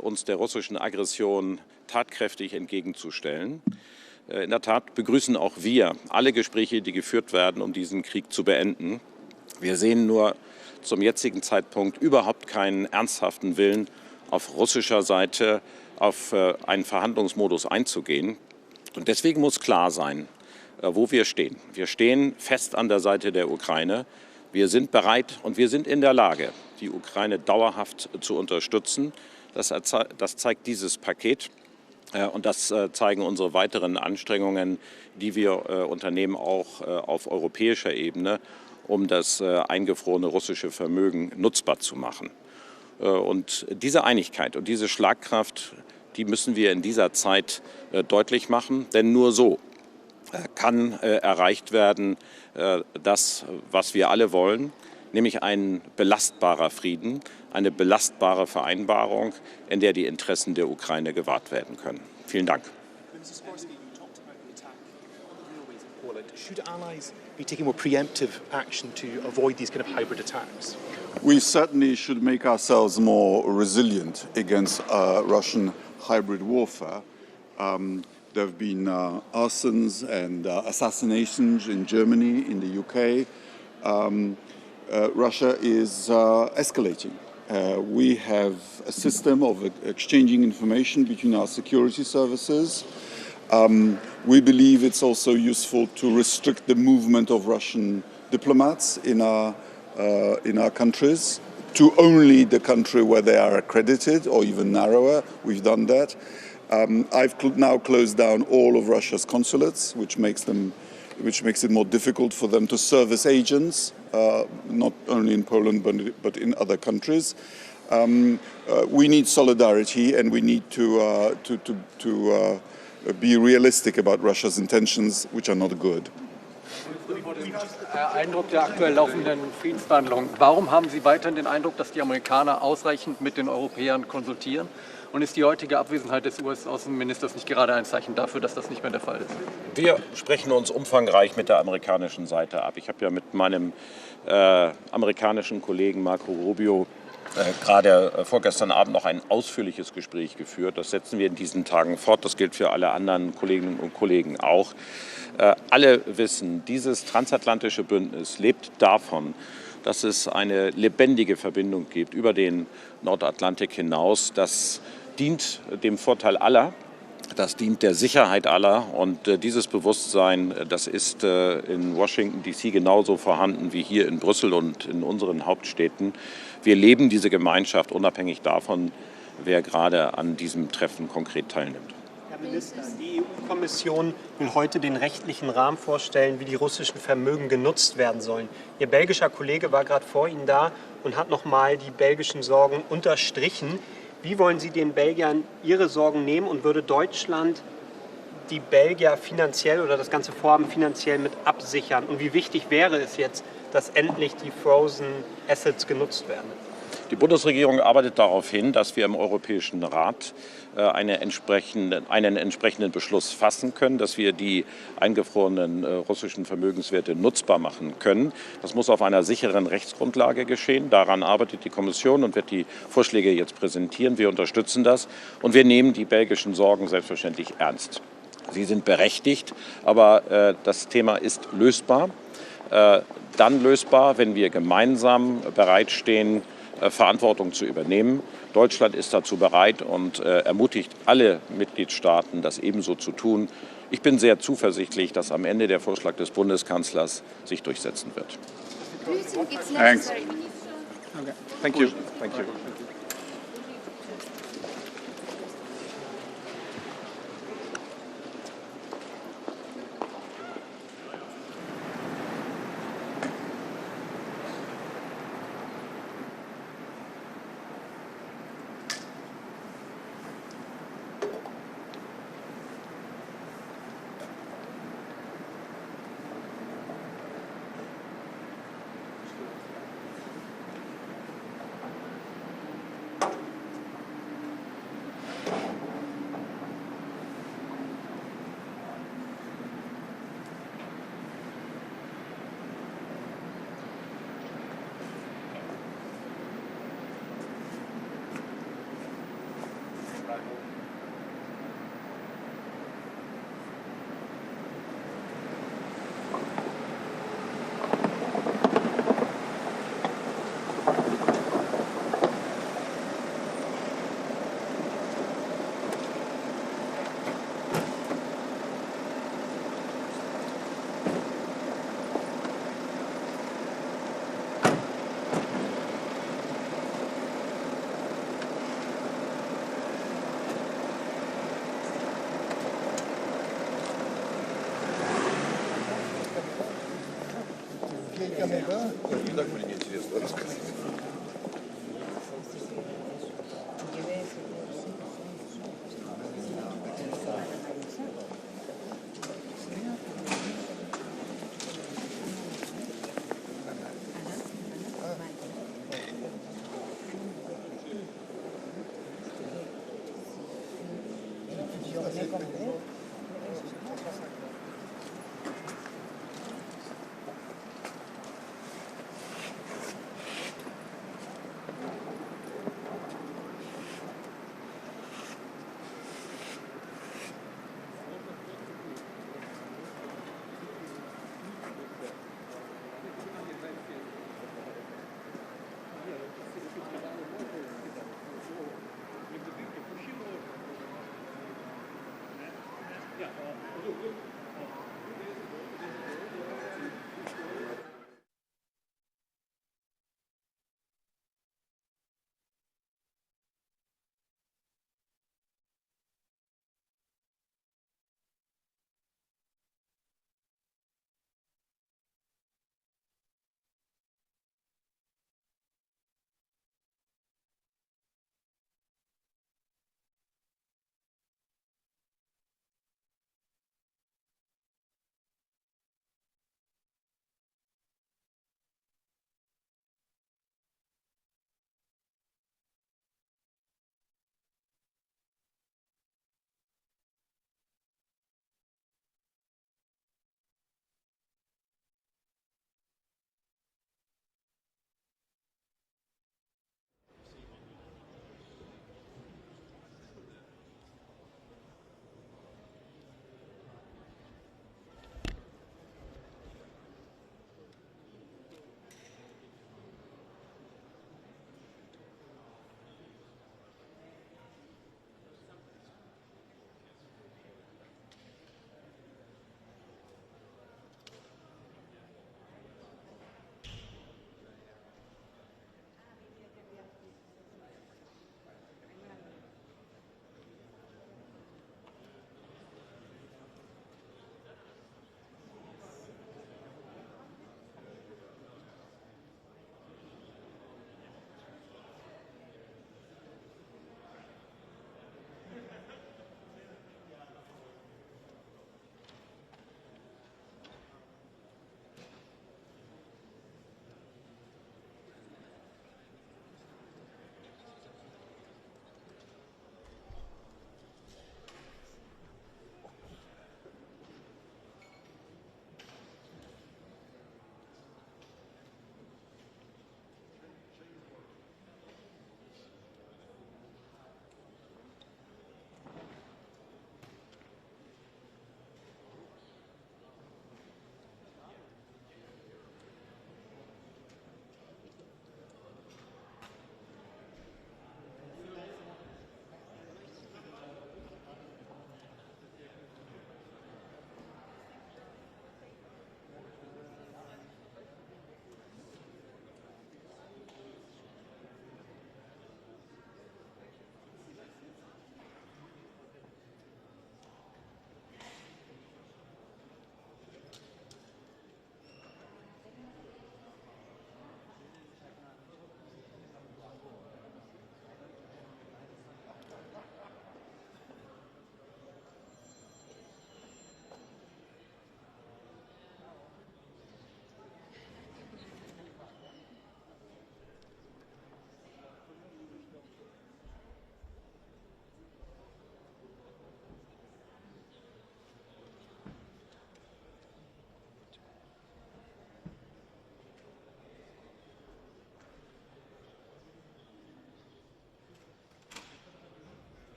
Speaker 17: uns der russischen Aggression tatkräftig entgegenzustellen. In der Tat begrüßen auch wir alle Gespräche, die geführt werden, um diesen Krieg zu beenden. Wir sehen nur zum jetzigen Zeitpunkt überhaupt keinen ernsthaften Willen auf russischer Seite auf einen Verhandlungsmodus einzugehen. Und deswegen muss klar sein, wo wir stehen. Wir stehen fest an der Seite der Ukraine. Wir sind bereit und wir sind in der Lage, die Ukraine dauerhaft zu unterstützen. Das zeigt dieses Paket und das zeigen unsere weiteren Anstrengungen, die wir unternehmen, auch auf europäischer Ebene, um das eingefrorene russische Vermögen nutzbar zu machen. Und diese Einigkeit und diese Schlagkraft, die müssen wir in dieser Zeit deutlich machen, denn nur so kann erreicht werden, das, was wir alle wollen, nämlich ein belastbarer Frieden, eine belastbare Vereinbarung, in der die Interessen der Ukraine gewahrt werden können. Vielen Dank.
Speaker 1: Poland. Should allies be taking more preemptive action to avoid these kind of hybrid attacks?
Speaker 13: We certainly should make ourselves more resilient against Russian hybrid warfare. There have been arsons and assassinations in Germany, in the UK. Russia is escalating. We have a system of exchanging information between our security services. We believe it's also useful to restrict the movement of Russian diplomats in our countries to only the country where they are accredited, or even narrower. We've done that. I've now closed down all of Russia's consulates, which makes it more difficult for them to service agents, not only in Poland but in other countries. We need solidarity, and we need to be realistic about Russia's intentions, which are not good.
Speaker 14: Eindruck der aktuell laufenden Friedensverhandlungen. Warum haben Sie weiterhin den Eindruck, dass die Amerikaner ausreichend mit den Europäern konsultieren? Und ist die heutige Abwesenheit des US-Außenministers nicht gerade ein Zeichen dafür, dass das nicht mehr der Fall ist?
Speaker 17: Wir sprechen uns umfangreich mit der amerikanischen Seite ab. Ich habe ja mit meinem amerikanischen Kollegen Marco Rubio gerade vorgestern Abend noch ein ausführliches Gespräch geführt. Das setzen wir in diesen Tagen fort. Das gilt für alle anderen Kolleginnen und Kollegen auch. Alle wissen, dieses transatlantische Bündnis lebt davon, dass es eine lebendige Verbindung gibt über den Nordatlantik hinaus. Das dient dem Vorteil aller, das dient der Sicherheit aller. Und dieses Bewusstsein, das ist in Washington DC genauso vorhanden wie hier in Brüssel und in unseren Hauptstädten. Wir leben diese Gemeinschaft unabhängig davon, wer gerade an diesem Treffen konkret teilnimmt.
Speaker 10: Herr Minister, die EU-Kommission will heute den rechtlichen Rahmen vorstellen, wie die russischen Vermögen genutzt werden sollen. Ihr belgischer Kollege war gerade vor Ihnen da und hat nochmal die belgischen Sorgen unterstrichen. Wie wollen Sie den Belgiern ihre Sorgen nehmen, und würde Deutschland die Belgier finanziell oder das ganze Vorhaben finanziell mit absichern? Und wie wichtig wäre es jetzt, dass endlich die Frozen Assets genutzt werden?
Speaker 17: Die Bundesregierung arbeitet darauf hin, dass wir im Europäischen Rat einen entsprechenden Beschluss fassen können, dass wir die eingefrorenen russischen Vermögenswerte nutzbar machen können. Das muss auf einer sicheren Rechtsgrundlage geschehen. Daran arbeitet die Kommission und wird die Vorschläge jetzt präsentieren. Wir unterstützen das, und wir nehmen die belgischen Sorgen selbstverständlich ernst. Sie sind berechtigt, aber das Thema ist lösbar. Dann lösbar, wenn wir gemeinsam bereitstehen, Verantwortung zu übernehmen. Deutschland ist dazu bereit und ermutigt alle Mitgliedstaaten, das ebenso zu tun. Ich bin sehr zuversichtlich, dass am Ende der Vorschlag des Bundeskanzlers sich durchsetzen wird.
Speaker 13: Thanks.
Speaker 14: Okay. Thank you.
Speaker 17: Thank you.
Speaker 19: Так мне неинтересно рассказать.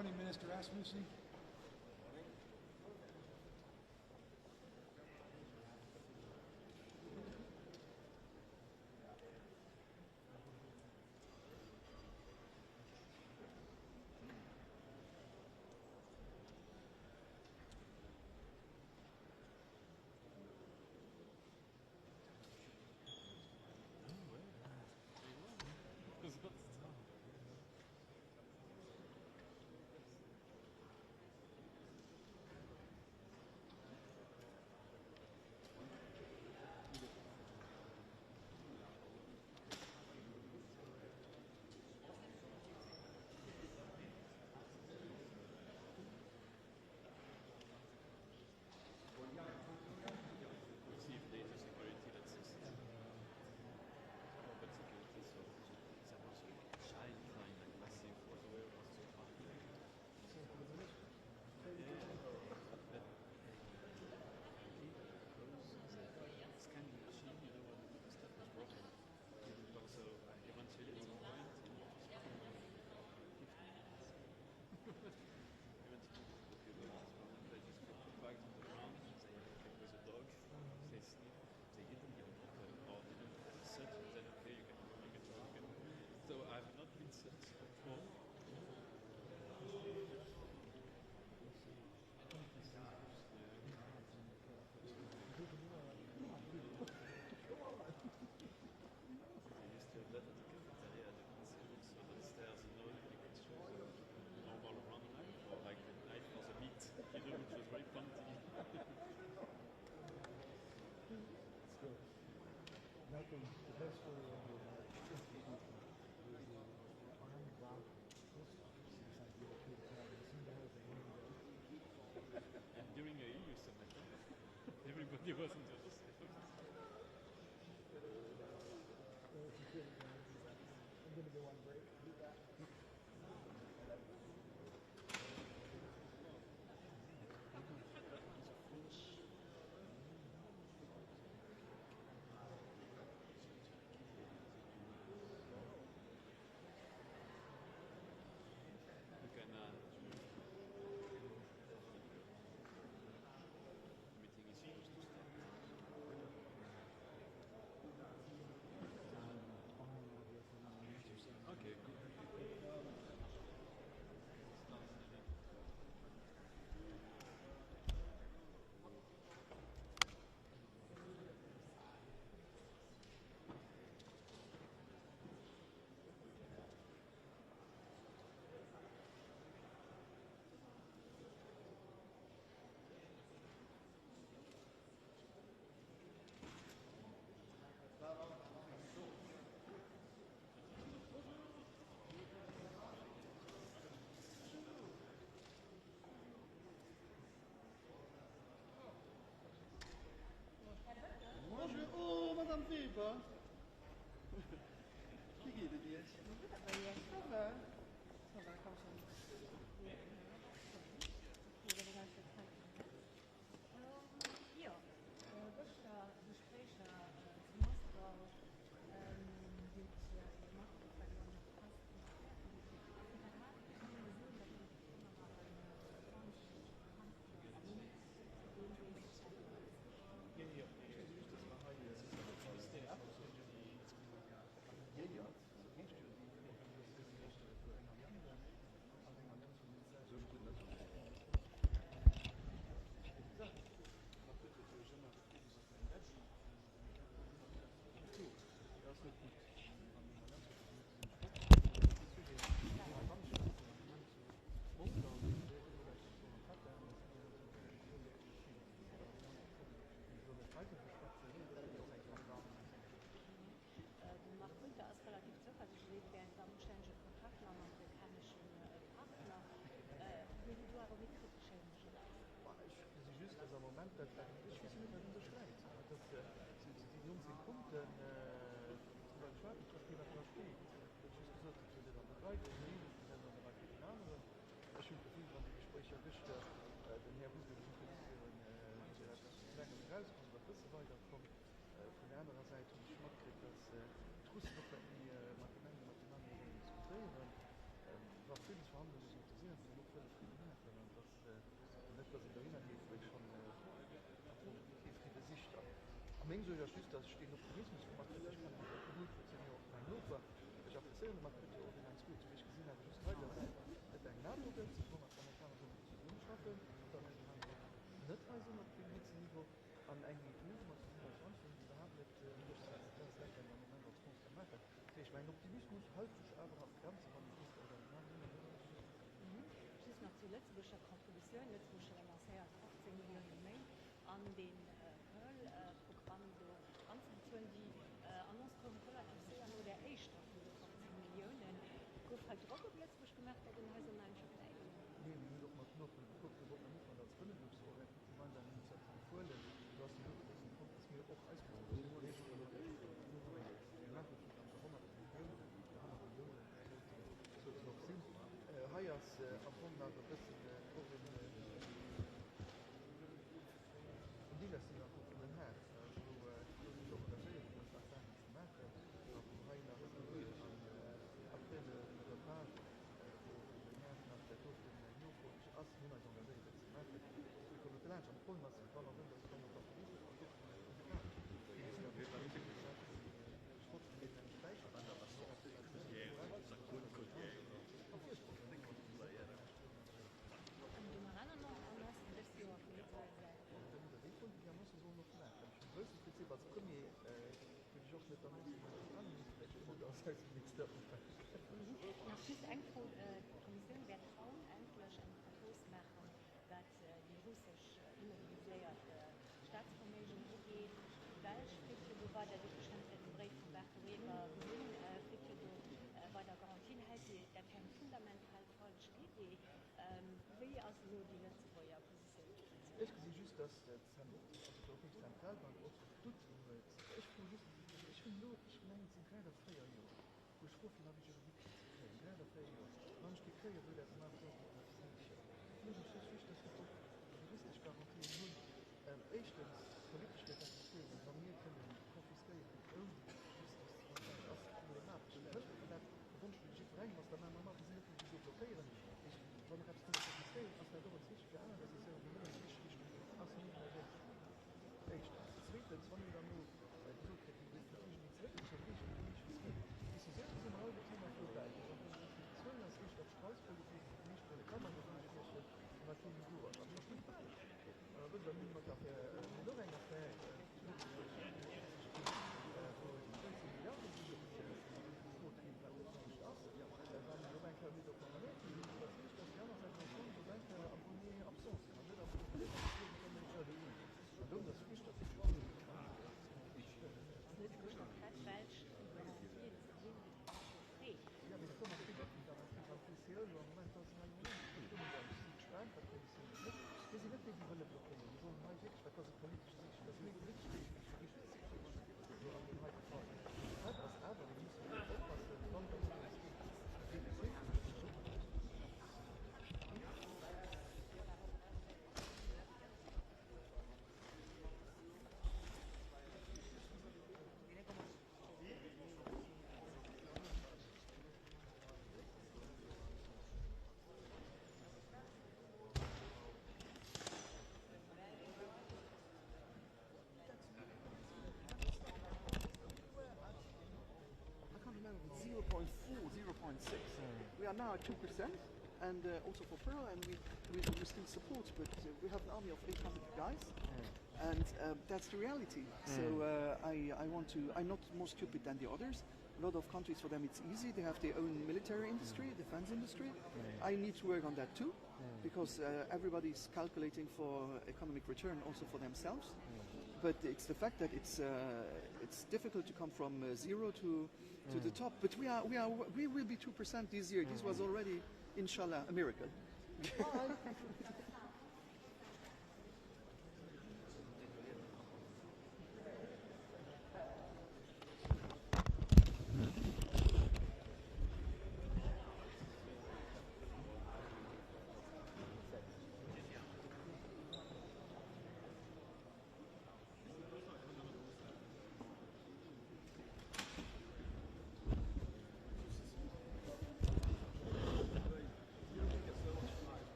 Speaker 6: morning, Minister Rasmussen. think the best way of
Speaker 9: during a EU summit, everybody was in the
Speaker 6: I'm going to go on break.
Speaker 16: Bonjour, Madame Weber. Wie geht es dir? Ça va. Ça va, komm schon.
Speaker 20: Hier, Bucha, Gespräche zu Moskau mit Machtverlierung fast.
Speaker 6: Meng so ja schüss, dass ich den Optimismus gemacht habe. Ich kann mich auch gut für Hannover. Ich habe das gemacht mit der ganz gut. Wie ich gesehen habe, just heute mit der NATO ganz wo man Amerikaner so eine Diskussion schaffen. Dann nicht mal so auf dem nächsten Niveau an einen EU, was wir sonst da haben mit das Länder im Moment als Fonds zu machen. Ich mein Optimismus hält sich aber auf Grenzen von der
Speaker 20: Just noch zur letztlichen Kontribution, letztlich lanciert 18 Millionen mehr an den Programm anzubieten, die anders kommen relativ sehr nur der E-Staffel mit 18 Millionen. Gut, halt Druck letztlich gemacht hat in dieser Mannschaft.
Speaker 6: Nee, wir doch mal Knochen geguckt, wir wollten nicht mal das Gründungs oder die waren dann nicht vorne. Du hast die Lücke, das kommt es mir auch ausgesucht. Hayas am Anfang ein bisschen die lässt sich auch von den Herren. Also, ich glaube, das ist das Sachen zu machen. Auf dem Heiler an April mit der Page, wo die Herren nach der Tod in Joko nicht als niemand engagiert zu machen. Ich komme vielleicht am Punkt, was ich kann, aber das kann man doch nicht.
Speaker 20: Schüss eng vu Kommission wer Traum endlich en Proos machen, dat die russsisch immobiliséiert Staatsvermegen geht, Weltspitze wo war der bestimmte Gespräch von Bertolt gesehen, für bei der Garantienheit, der kein fundamental falsch geht, wie also nur die letzte Position.
Speaker 6: Ich sehe just, dass die Europäische Zentralbank auch tut. Ich finde nur, ich meine, es sind gerade Feier hier. Wo ich hoffe, habe ich wirklich gerade Feier. Manche Kriege würde das machen, das ist nicht. Ich finde es wichtig, dass wir doch juristisch garantieren nur. Erstens, politisch wird das geschrieben, wenn wir können konfiskieren, rein, was dann machen, sind nicht so blockieren. Ich wollte gerade konfiskieren, was da doch nicht geahnt, das ist ja wichtig, was nicht mehr weg. Zweitens, wenn wir dann nur so kriegen, das ist nicht wirklich so wichtig, das ist sehr ein halbes Thema vorbei. Das soll das nicht auf Straußpolitik nicht für die Kammer gemacht werden, aber für die Ruhe. Aber das ist nicht falsch. Aber wenn wir mal auf der Lorraine Affäre, we are now at 2%, and also for Pearl, and we still support, but we have an army of 800 guys, and that's the reality. So I'm not more stupid than the others. A lot of countries, for them it's easy, they have their own military industry, defense industry. I need to work on that too, because everybody's calculating for economic return also for themselves. But it's the fact that it's difficult to come from zero to the top. But we will be 2% this year. This was already, inshallah, a miracle.